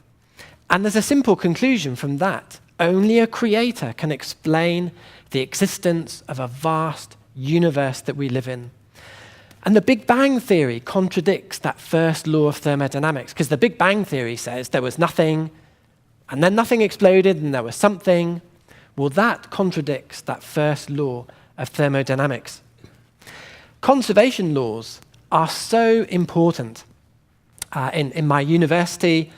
And there's a simple conclusion from that. Only a creator can explain the existence of a vast universe that we live in. And the Big Bang Theory contradicts that first law of thermodynamics, because the Big Bang Theory says there was nothing, and then nothing exploded, and there was something. Well, that contradicts that first law of thermodynamics. Conservation laws are so important. In my university,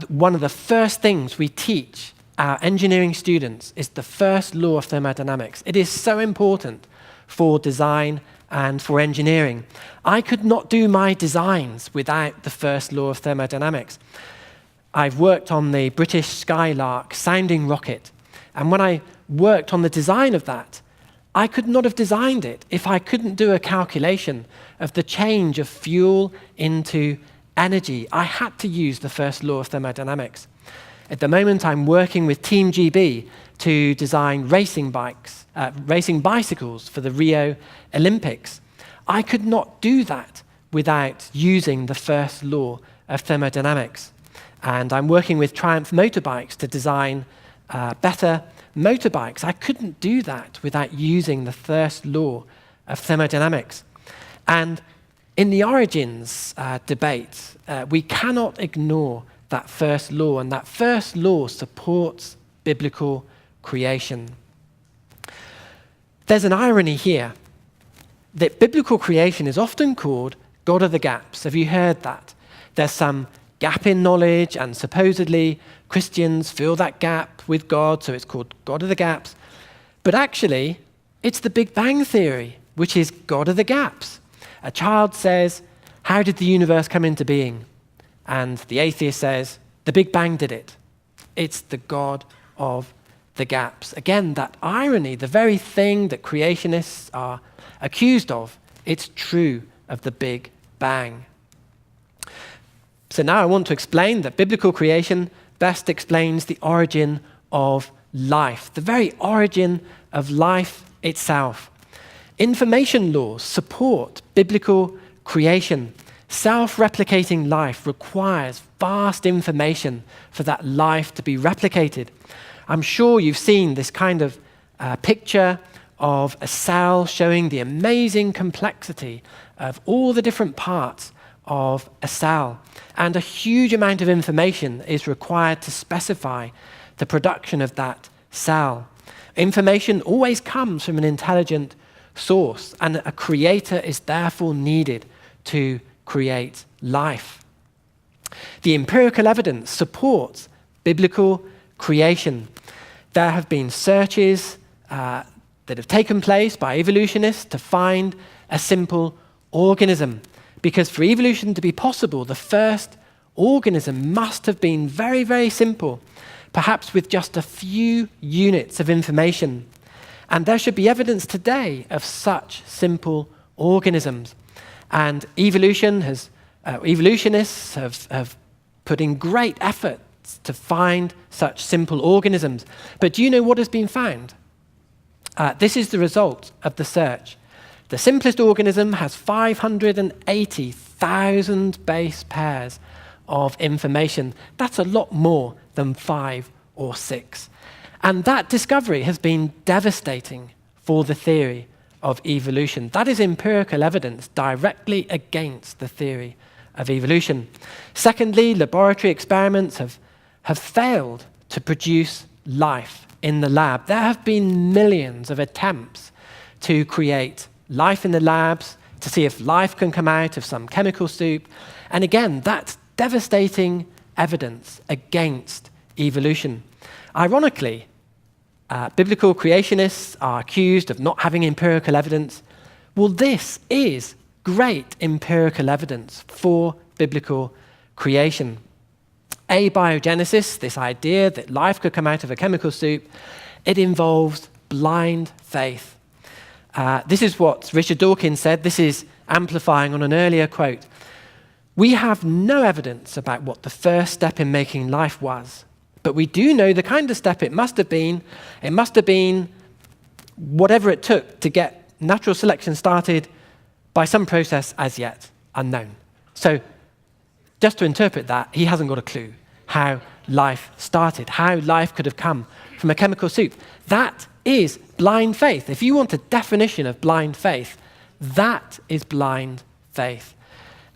one of the first things we teach our engineering students is the first law of thermodynamics. It is so important for design and for engineering. I could not do my designs without the first law of thermodynamics. I've worked on the British Skylark sounding rocket, and when I worked on the design of that, I could not have designed it if I couldn't do a calculation of the change of fuel into energy. I had to use the first law of thermodynamics. At the moment, I'm working with Team GB to design racing bicycles for the Rio Olympics. I could not do that without using the first law of thermodynamics. And I'm working with Triumph Motorbikes to design better motorbikes. I couldn't do that without using the first law of thermodynamics. And in the origins debate, we cannot ignore that first law, and that first law supports biblical creation. There's an irony here that biblical creation is often called God of the gaps. Have you heard that? There's some gap in knowledge, and supposedly Christians fill that gap with God, so it's called God of the gaps. But actually, it's the Big Bang Theory, which is God of the gaps. A child says, "How did the universe come into being?" And the atheist says, "The Big Bang did it." It's the God of the gaps. Again, that irony, the very thing that creationists are accused of, it's true of the Big Bang. So now I want to explain that biblical creation best explains the origin of life, the very origin of life itself. Information laws support biblical creation. Self-replicating life requires vast information for that life to be replicated. I'm sure you've seen this kind of picture of a cell showing the amazing complexity of all the different parts of a cell. And a huge amount of information is required to specify the production of that cell. Information always comes from an intelligent source, and a creator is therefore needed to create life. The empirical evidence supports biblical creation. There have been searches that have taken place by evolutionists to find a simple organism. Because for evolution to be possible, the first organism must have been very, very simple, perhaps with just a few units of information. And there should be evidence today of such simple organisms. And evolutionists have put in great efforts to find such simple organisms. But do you know what has been found? This is the result of the search. The simplest organism has 580,000 base pairs of information. That's a lot more than 5 or 6. And that discovery has been devastating for the theory of evolution. That is empirical evidence directly against the theory of evolution. Secondly, laboratory experiments have failed to produce life in the lab. There have been millions of attempts to create life in the labs, to see if life can come out of some chemical soup. And again, that's devastating evidence against evolution. Ironically, biblical creationists are accused of not having empirical evidence. Well, this is great empirical evidence for biblical creation. Abiogenesis, this idea that life could come out of a chemical soup, it involves blind faith. This is what Richard Dawkins said. This is amplifying on an earlier quote. We have no evidence about what the first step in making life was, but we do know the kind of step it must have been. It must have been whatever it took to get natural selection started by some process as yet unknown. So just to interpret that, he hasn't got a clue how life started, how life could have come from a chemical soup. That is blind faith. If you want a definition of blind faith, that is blind faith.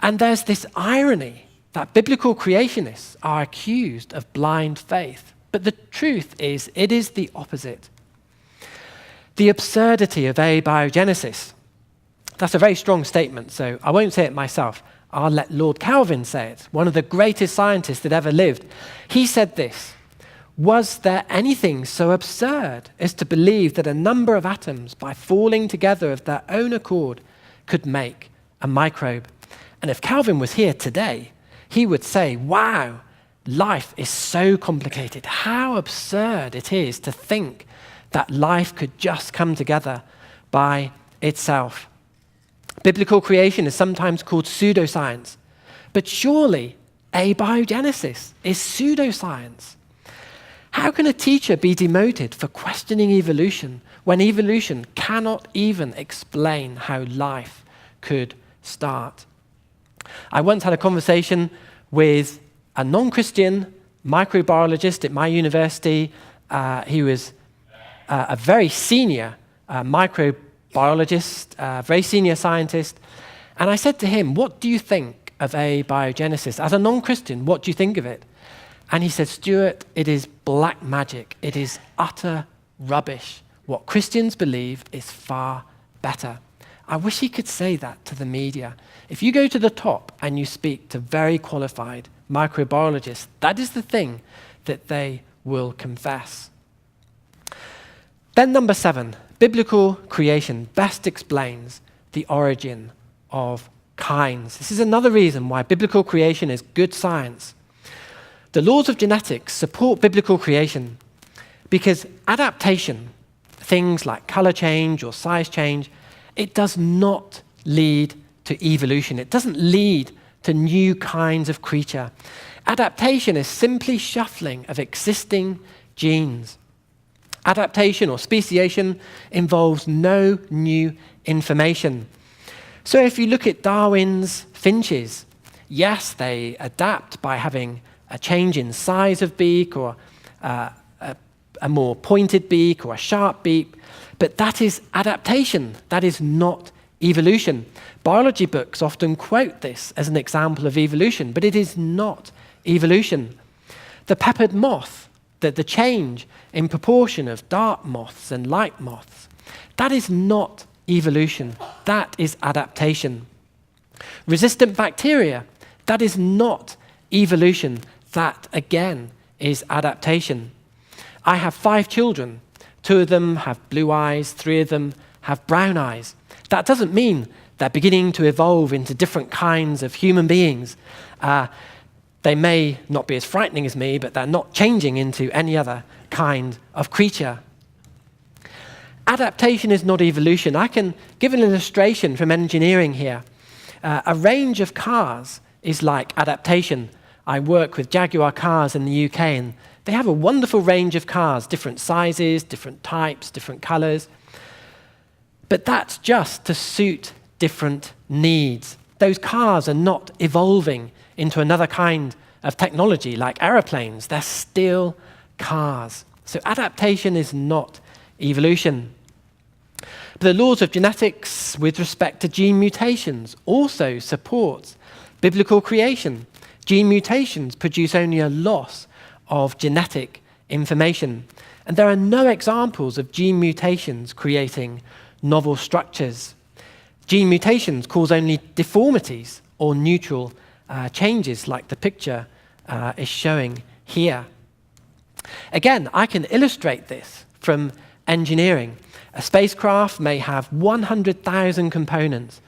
And there's this irony that biblical creationists are accused of blind faith. But the truth is, it is the opposite. The absurdity of abiogenesis. That's a very strong statement, so I won't say it myself. I'll let Lord Kelvin say it, one of the greatest scientists that ever lived. He said this: was there anything so absurd as to believe that a number of atoms, by falling together of their own accord, could make a microbe? And if Kelvin was here today, he would say, wow, life is so complicated. How absurd it is to think that life could just come together by itself. Biblical creation is sometimes called pseudoscience, but surely abiogenesis is pseudoscience. How can a teacher be demoted for questioning evolution when evolution cannot even explain how life could start? I once had a conversation with a non-Christian microbiologist at my university. He was a very senior microbiologist, a very senior scientist. And I said to him, what do you think of abiogenesis? As a non-Christian, what do you think of it? And he said, Stuart, it is black magic. It is utter rubbish. What Christians believe is far better. I wish he could say that to the media. If you go to the top and you speak to very qualified microbiologists, that is the thing that they will confess. Then number 7, biblical creation best explains the origin of kinds. This is another reason why biblical creation is good science. The laws of genetics support biblical creation because adaptation, things like color change or size change, it does not lead to evolution. It doesn't lead to new kinds of creature. Adaptation is simply shuffling of existing genes. Adaptation or speciation involves no new information. So if you look at Darwin's finches, yes, they adapt by having a change in size of beak or a more pointed beak or a sharp beak, but that is adaptation. That is not evolution. Biology books often quote this as an example of evolution, but it is not evolution. The peppered moth, the change in proportion of dark moths and light moths, that is not evolution. That is adaptation. Resistant bacteria, that is not evolution. That, again, is adaptation. I have 5 children. 2 of them have blue eyes, 3 of them have brown eyes. That doesn't mean they're beginning to evolve into different kinds of human beings. They may not be as frightening as me, but they're not changing into any other kind of creature. Adaptation is not evolution. I can give an illustration from engineering here. A range of cars is like adaptation. I work with Jaguar cars in the UK, and they have a wonderful range of cars, different sizes, different types, different colors. But that's just to suit different needs. Those cars are not evolving into another kind of technology like aeroplanes. They're still cars. So adaptation is not evolution. But the laws of genetics with respect to gene mutations also supports biblical creation. Gene mutations produce only a loss of genetic information. And there are no examples of gene mutations creating novel structures. Gene mutations cause only deformities or neutral changes like the picture is showing here. Again, I can illustrate this from engineering. A spacecraft may have 100,000 components.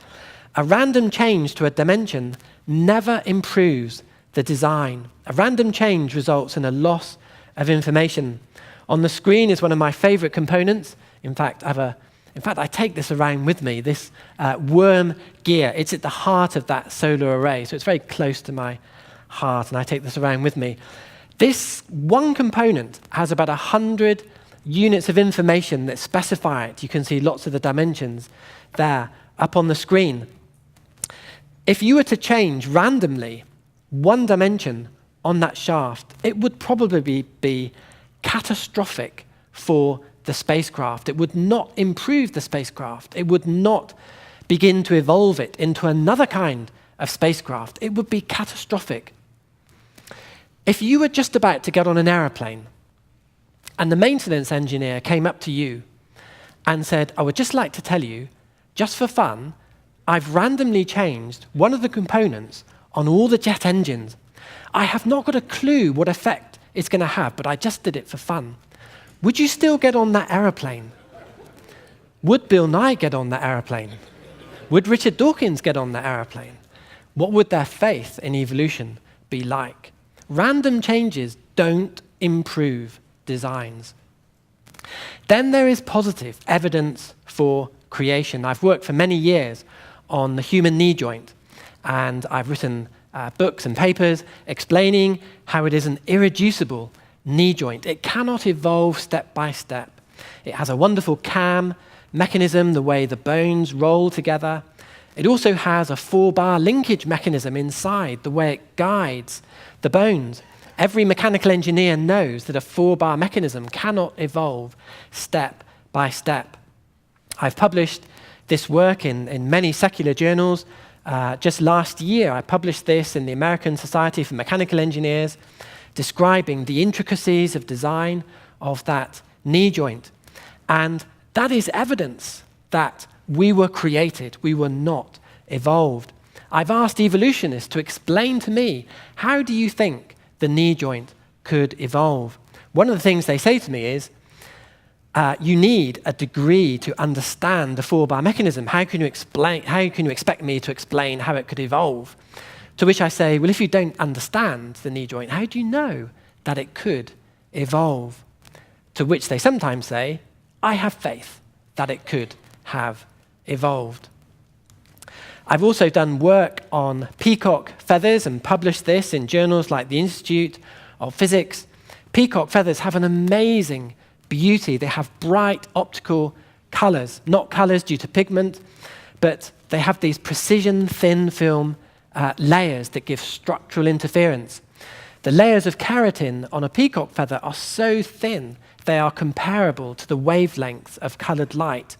A random change to a dimension never improves the design. A random change results in a loss of information. On the screen is one of my favorite components. In fact, I take this around with me, this worm gear. It's at the heart of that solar array, so it's very close to my heart, and I take this around with me. This one component has about 100 units of information that specify it. You can see lots of the dimensions there up on the screen. If you were to change randomly one dimension on that shaft, it would probably be catastrophic for the spacecraft. It would not improve the spacecraft. It would not begin to evolve it into another kind of spacecraft. It would be catastrophic. If you were just about to get on an aeroplane and the maintenance engineer came up to you and said, I would just like to tell you, just for fun, I've randomly changed one of the components on all the jet engines. I have not got a clue what effect it's going to have, but I just did it for fun. Would you still get on that aeroplane? Would Bill Nye get on that aeroplane? Would Richard Dawkins get on that aeroplane? What would their faith in evolution be like? Random changes don't improve designs. Then there is positive evidence for creation. I've worked for many years on the human knee joint, and I've written books and papers explaining how it is an irreducible knee joint. It cannot evolve step by step. It has a wonderful cam mechanism, the way the bones roll together. It also has a 4-bar linkage mechanism inside, the way it guides the bones. Every mechanical engineer knows that a 4-bar mechanism cannot evolve step by step. I've published this work in many secular journals. Just last year, I published this in the American Society for Mechanical Engineers, describing the intricacies of design of that knee joint. And that is evidence that we were created, we were not evolved. I've asked evolutionists to explain to me, how do you think the knee joint could evolve? One of the things they say to me is, you need a degree to understand the 4-bar mechanism. How can you expect me to explain how it could evolve? To which I say, well, if you don't understand the knee joint, how do you know that it could evolve? To which they sometimes say, I have faith that it could have evolved. I've also done work on peacock feathers and published this in journals like the Institute of Physics. Peacock feathers have an amazing beauty. They have bright optical colors, not colors due to pigment, but they have these precision thin film layers that give structural interference. The layers of keratin on a peacock feather are so thin, they are comparable to the wavelength of colored light.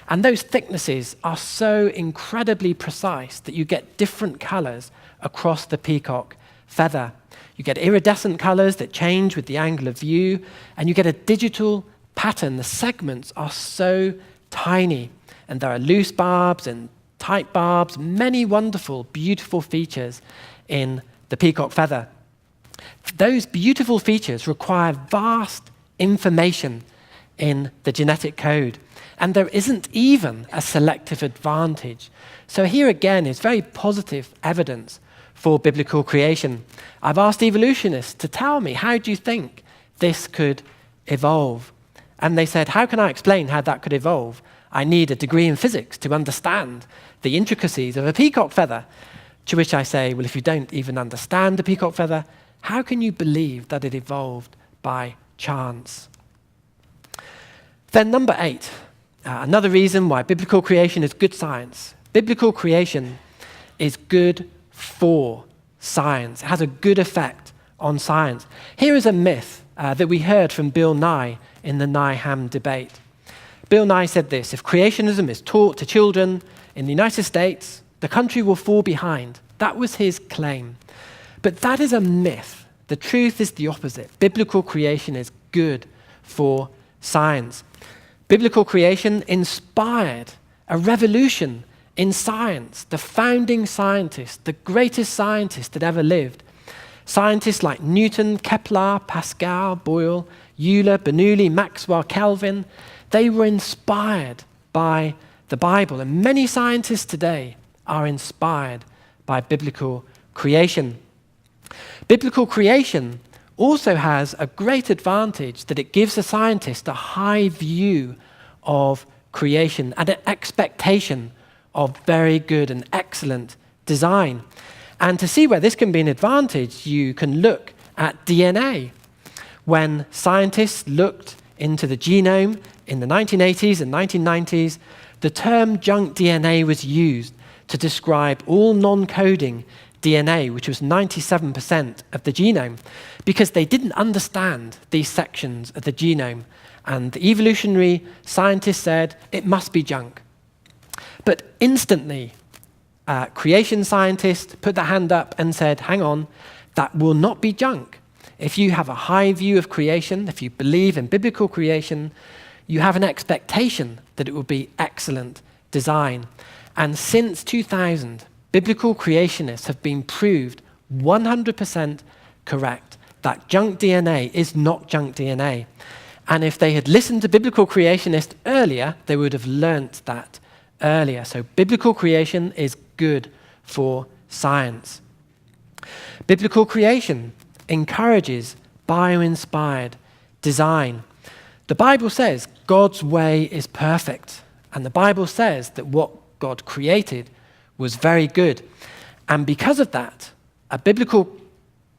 And those thicknesses are so incredibly precise that you get different colors across the peacock feather. You get iridescent colors that change with the angle of view, and you get a digital pattern. The segments are so tiny, and there are loose barbs and tight barbs, many wonderful, beautiful features in the peacock feather. Those beautiful features require vast information in the genetic code, and there isn't even a selective advantage. So here again is very positive evidence for biblical creation. I've asked evolutionists to tell me, how do you think this could evolve? And they said, how can I explain how that could evolve? I need a degree in physics to understand the intricacies of a peacock feather. To which I say, well, if you don't even understand the peacock feather, how can you believe that it evolved by chance? Then number 8, another reason why biblical creation is good science. Biblical creation is good for science. It has a good effect on science. Here is a myth that we heard from Bill Nye in the Nye-Ham debate. Bill Nye said this: if creationism is taught to children in the United States, the country will fall behind. That was his claim. But that is a myth. The truth is the opposite. Biblical creation is good for science. Biblical creation inspired a revolution in science. The founding scientists, the greatest scientists that ever lived, scientists like Newton, Kepler, Pascal, Boyle, Euler, Bernoulli, Maxwell, Kelvin, they were inspired by the Bible. And many scientists today are inspired by biblical creation. Biblical creation also has a great advantage that it gives a scientist a high view of creation and an expectation of very good and excellent design. And to see where this can be an advantage, you can look at DNA. When scientists looked into the genome in the 1980s and 1990s, the term junk DNA was used to describe all non-coding DNA, which was 97% of the genome, because they didn't understand these sections of the genome. And the evolutionary scientists said, it must be junk. But instantly, creation scientists put their hand up and said, hang on, that will not be junk. If you have a high view of creation, if you believe in biblical creation, you have an expectation that it will be excellent design. And since 2000, biblical creationists have been proved 100% correct that junk DNA is not junk DNA. And if they had listened to biblical creationists earlier, they would have learnt that earlier. So biblical creation is good for science. Biblical creation encourages bio-inspired design. The Bible says God's way is perfect, And the Bible says that what God created was very good. And because of that, a biblical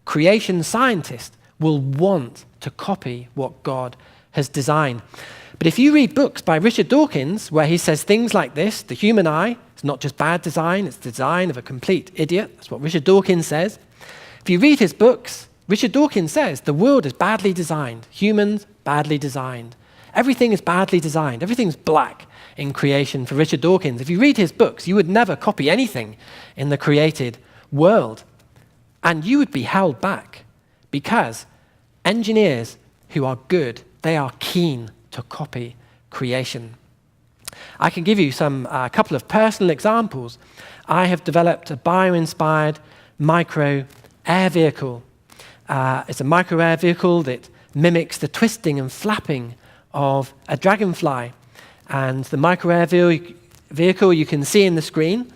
creation scientist will want to copy what God has designed. But if you read books by Richard Dawkins, where he says things like this, the human eye is not just bad design, it's the design of a complete idiot. That's what Richard Dawkins says. If you read his books, Richard Dawkins says the world is badly designed, humans badly designed. Everything is badly designed. Everything's black in creation for Richard Dawkins. If you read his books, you would never copy anything in the created world. And you would be held back because engineers who are good, they are keen to copy creation. I can give you a couple of personal examples. I have developed a bio-inspired micro air vehicle. It's a micro air vehicle that mimics the twisting and flapping of a dragonfly. And the micro air vehicle you can see in the screen.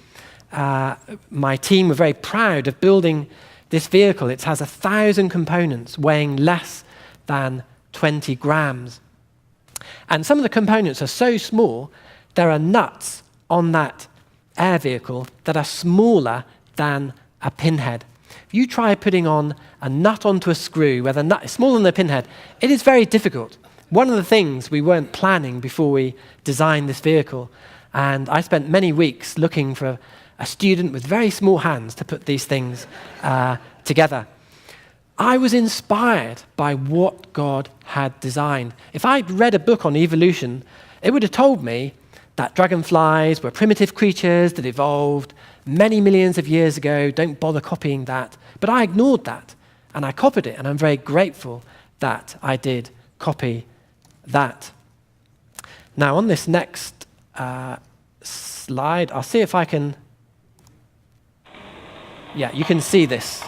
My team were very proud of building this vehicle. It has 1,000 components weighing less than 20 grams. And some of the components are so small, there are nuts on that air vehicle that are smaller than a pinhead. If you try putting on a nut onto a screw where the nut is smaller than a pinhead, it is very difficult. One of the things we weren't planning before we designed this vehicle, and I spent many weeks looking for a student with very small hands to put these things together. I was inspired by what God had designed. If I'd read a book on evolution, it would have told me that dragonflies were primitive creatures that evolved many millions of years ago. Don't bother copying that. But I ignored that, and I copied it, and I'm very grateful that I did copy that. Now, on this next slide, I'll see if I can... Yeah, you can see this.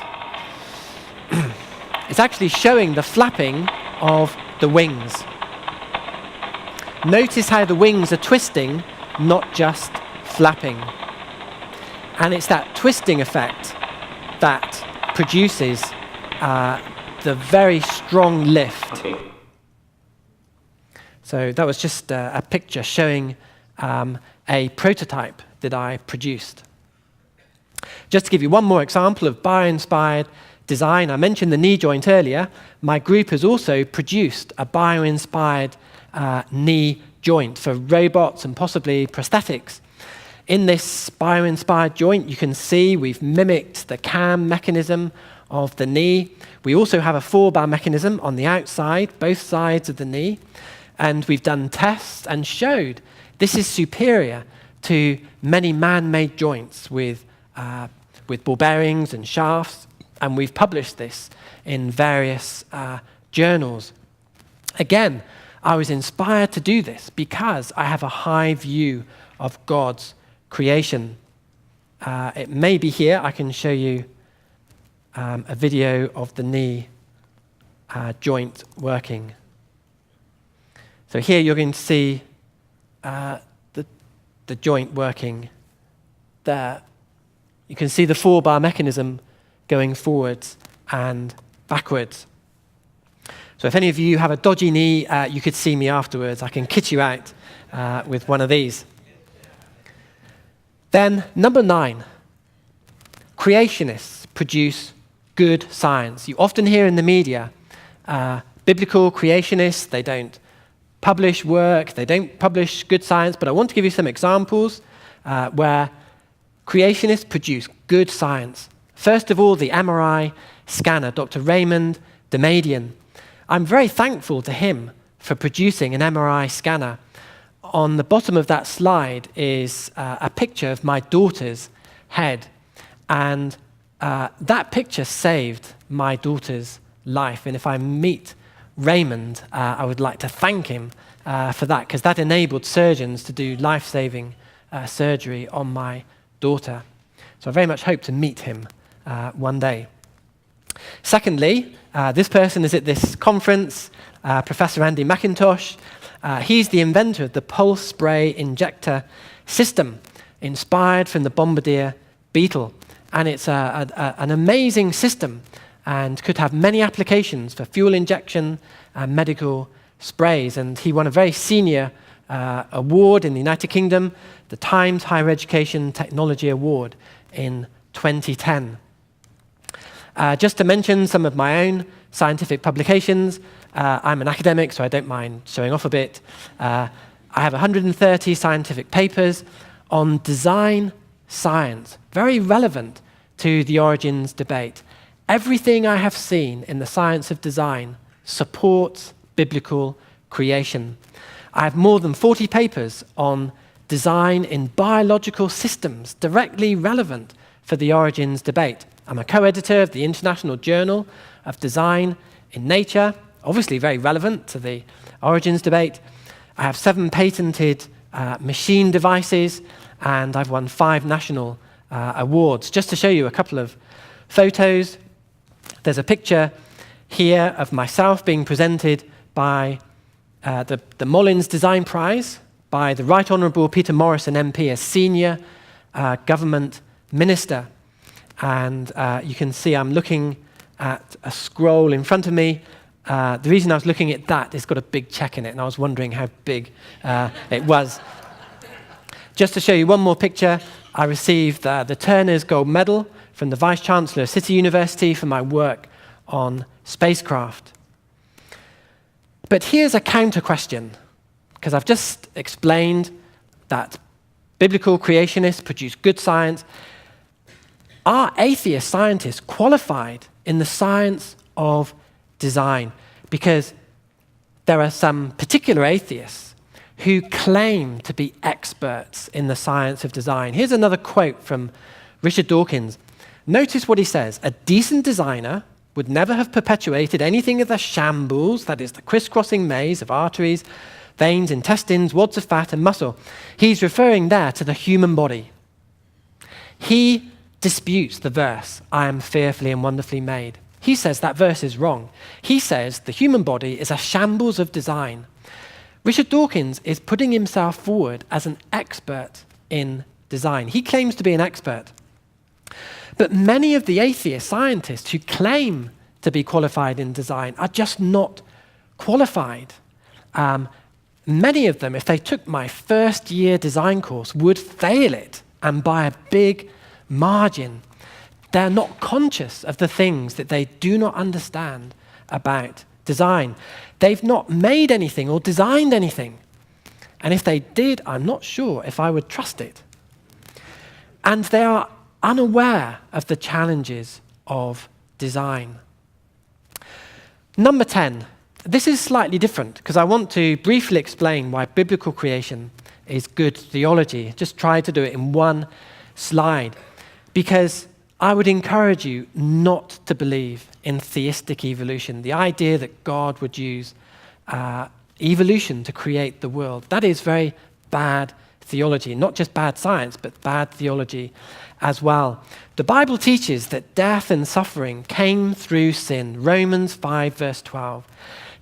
It's actually showing the flapping of the wings. Notice how the wings are twisting, not just flapping. And it's that twisting effect that produces the very strong lift. Okay. So that was just a picture showing a prototype that I produced. Just to give you one more example of bio-inspired design, I mentioned the knee joint earlier. My group has also produced a bio-inspired knee joint for robots and possibly prosthetics. In this bio-inspired joint, you can see we've mimicked the cam mechanism of the knee. We also have a 4-bar mechanism on the outside, both sides of the knee. And we've done tests and showed this is superior to many man-made joints with ball bearings and shafts. And we've published this in various journals. Again, I was inspired to do this because I have a high view of God's creation. It may be here. I can show you a video of the knee joint working. So here you're going to see the joint working there. You can see the 4-bar mechanism going forwards and backwards. So if any of you have a dodgy knee, you could see me afterwards. I can kit you out with one of these. Then, number 9, creationists produce good science. You often hear in the media, biblical creationists, they don't publish work, they don't publish good science, but I want to give you some examples where creationists produce good science. First of all, the MRI scanner, Dr. Raymond Damadian. I'm very thankful to him for producing an MRI scanner. On the bottom of that slide is a picture of my daughter's head. And that picture saved my daughter's life. And if I meet Raymond, I would like to thank him for that, because that enabled surgeons to do life-saving surgery on my daughter. So I very much hope to meet him one day. Secondly, this person is at this conference, Professor Andy McIntosh. He's the inventor of the pulse spray injector system, inspired from the Bombardier Beetle. And it's an amazing system and could have many applications for fuel injection and medical sprays. And he won a very senior award in the United Kingdom, the Times Higher Education Technology Award in 2010. Just to mention some of my own scientific publications, I'm an academic, so I don't mind showing off a bit. I have 130 scientific papers on design science, very relevant to the origins debate. Everything I have seen in the science of design supports biblical creation. I have more than 40 papers on design in biological systems, directly relevant for the origins debate. I'm a co-editor of the International Journal of Design in Nature, obviously very relevant to the origins debate. I have 7 patented machine devices, and I've won 5 national awards. Just to show you a couple of photos, there's a picture here of myself being presented by the Mollins Design Prize by the Right Honourable Peter Morrison MP, a senior government minister. And you can see I'm looking at a scroll in front of me. The reason I was looking at that, it's got a big check in it, and I was wondering how big it was. Just to show you one more picture, I received the Turner's Gold Medal from the Vice-Chancellor of City University for my work on spacecraft. But here's a counter question, because I've just explained that biblical creationists produce good science. Are atheist scientists qualified in the science of design? Because there are some particular atheists who claim to be experts in the science of design. Here's another quote from Richard Dawkins. Notice what he says: a decent designer would never have perpetuated anything of the shambles, that is, the crisscrossing maze of arteries, veins, intestines, wads of fat, and muscle. He's referring there to the human body. He disputes the verse, I am fearfully and wonderfully made. He says that verse is wrong. He says the human body is a shambles of design. Richard Dawkins is putting himself forward as an expert in design. He claims to be an expert. But many of the atheist scientists who claim to be qualified in design are just not qualified. Many of them, if they took my first year design course, would fail it, and by a big margin. They're not conscious of the things that they do not understand about design. They've not made anything or designed anything. And if they did, I'm not sure if I would trust it. And they are unaware of the challenges of design. Number 10. This is slightly different because I want to briefly explain why biblical creation is good theology. Just try to do it in one slide, because I would encourage you not to believe in theistic evolution, the idea that God would use evolution to create the world. That is very bad theology, not just bad science, but bad theology as well. The Bible teaches that death and suffering came through sin. Romans 5, verse 12.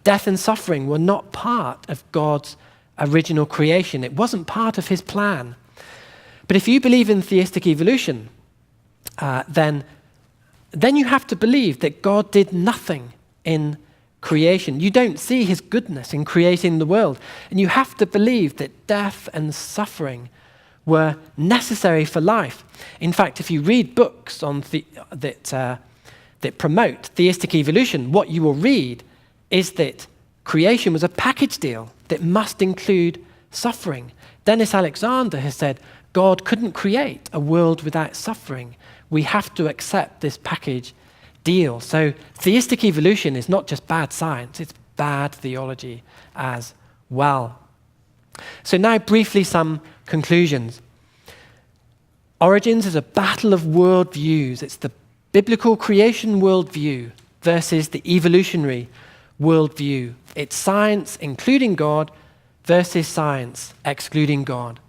Death and suffering were not part of God's original creation. It wasn't part of his plan. But if you believe in theistic evolution, then you have to believe that God did nothing in creation. You don't see his goodness in creating the world. And you have to believe that death and suffering were necessary for life. In fact, if you read books on that promote theistic evolution, what you will read is that creation was a package deal that must include suffering. Dennis Alexander has said, God couldn't create a world without suffering. We have to accept this package deal. So theistic evolution is not just bad science, it's bad theology as well. So now briefly some conclusions. Origins is a battle of worldviews. It's the biblical creation worldview versus the evolutionary worldview. It's science including God versus science excluding God.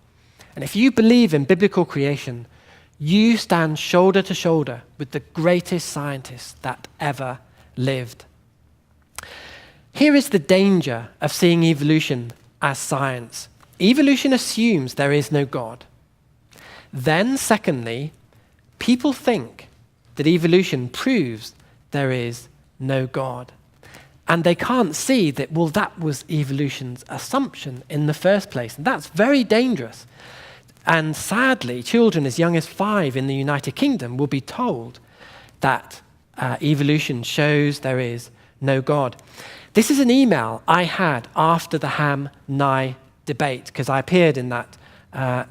And if you believe in biblical creation, you stand shoulder to shoulder with the greatest scientists that ever lived. Here is the danger of seeing evolution as science. Evolution assumes there is no God. Then, secondly, people think that evolution proves there is no God. And they can't see that, well, that was evolution's assumption in the first place. And that's very dangerous. And sadly, children as young as 5 in the United Kingdom will be told that evolution shows there is no God. This is an email I had after the Ham-Nye debate, because I appeared in that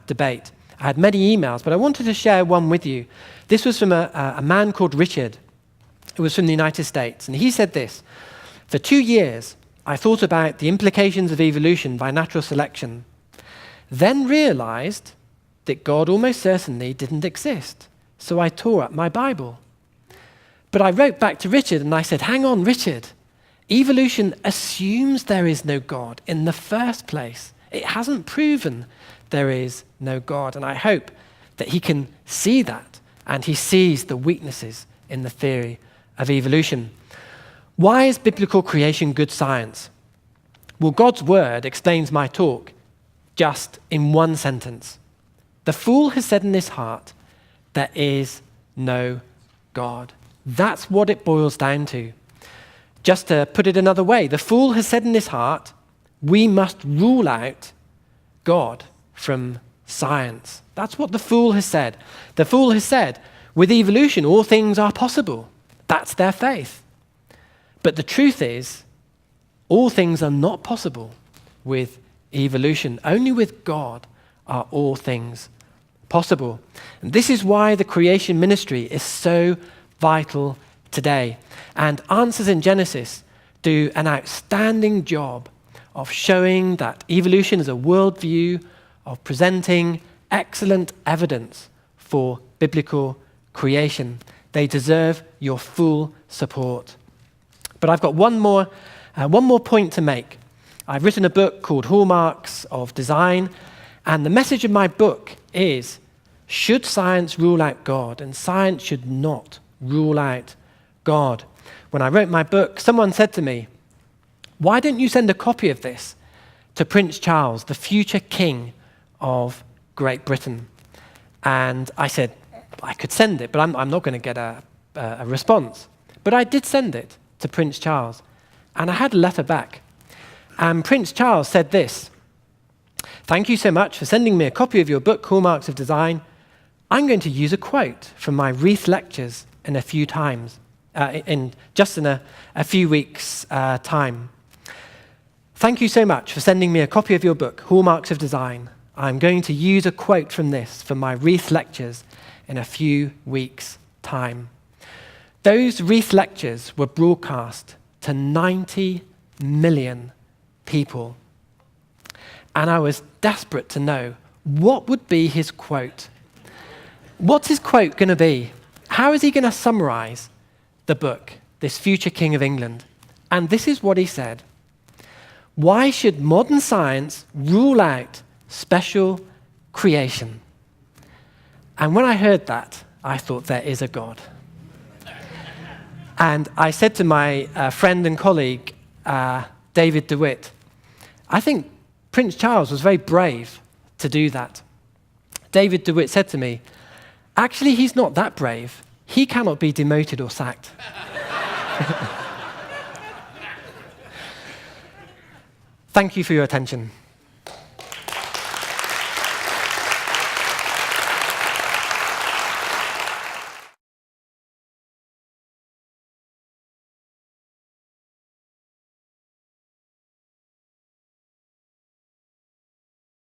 debate. I had many emails, but I wanted to share one with you. This was from a man called Richard, who was from the United States. And he said this: "For 2 years, I thought about the implications of evolution by natural selection, then realized that God almost certainly didn't exist. So I tore up my Bible. But I wrote back to Richard and I said, hang on, Richard, evolution assumes there is no God in the first place. It hasn't proven there is no God. And I hope that he can see that and he sees the weaknesses in the theory of evolution. Why is biblical creation good science? Well, God's word explains my talk just in one sentence. The fool has said in his heart, there is no God. That's what it boils down to. Just to put it another way, the fool has said in his heart, we must rule out God from science. That's what the fool has said. The fool has said, with evolution, all things are possible. That's their faith. But the truth is, all things are not possible with evolution. Only with God are all things possible. And this is why the creation ministry is so vital today. And Answers in Genesis do an outstanding job of showing that evolution is a worldview, of presenting excellent evidence for biblical creation. They deserve your full support. But I've got one more point to make. I've written a book called Hallmarks of Design, and the message of my book is, should science rule out God? And science should not rule out God. When I wrote my book, someone said to me, why don't you send a copy of this to Prince Charles, the future king of Great Britain? And I said, I could send it, but I'm not going to get a response. But I did send it to Prince Charles, and I had a letter back. And Prince Charles said this: thank you so much for sending me a copy of your book, Hallmarks of Design. I'm going to use a quote from my Wreath lectures in a few weeks' time. Thank you so much for sending me a copy of your book, Hallmarks of Design. I'm going to use a quote from this for my Wreath lectures in a few weeks' time. Those Wreath lectures were broadcast to 90 million people. And I was desperate to know what would be his quote. What's his quote going to be? How is he going to summarize the book, this future king of England? And this is what he said: why should modern science rule out special creation? And when I heard that, I thought, there is a God. And I said to my friend and colleague, David DeWitt, I think Prince Charles was very brave to do that. David DeWitt said to me, actually, he's not that brave. He cannot be demoted or sacked. Thank you for your attention.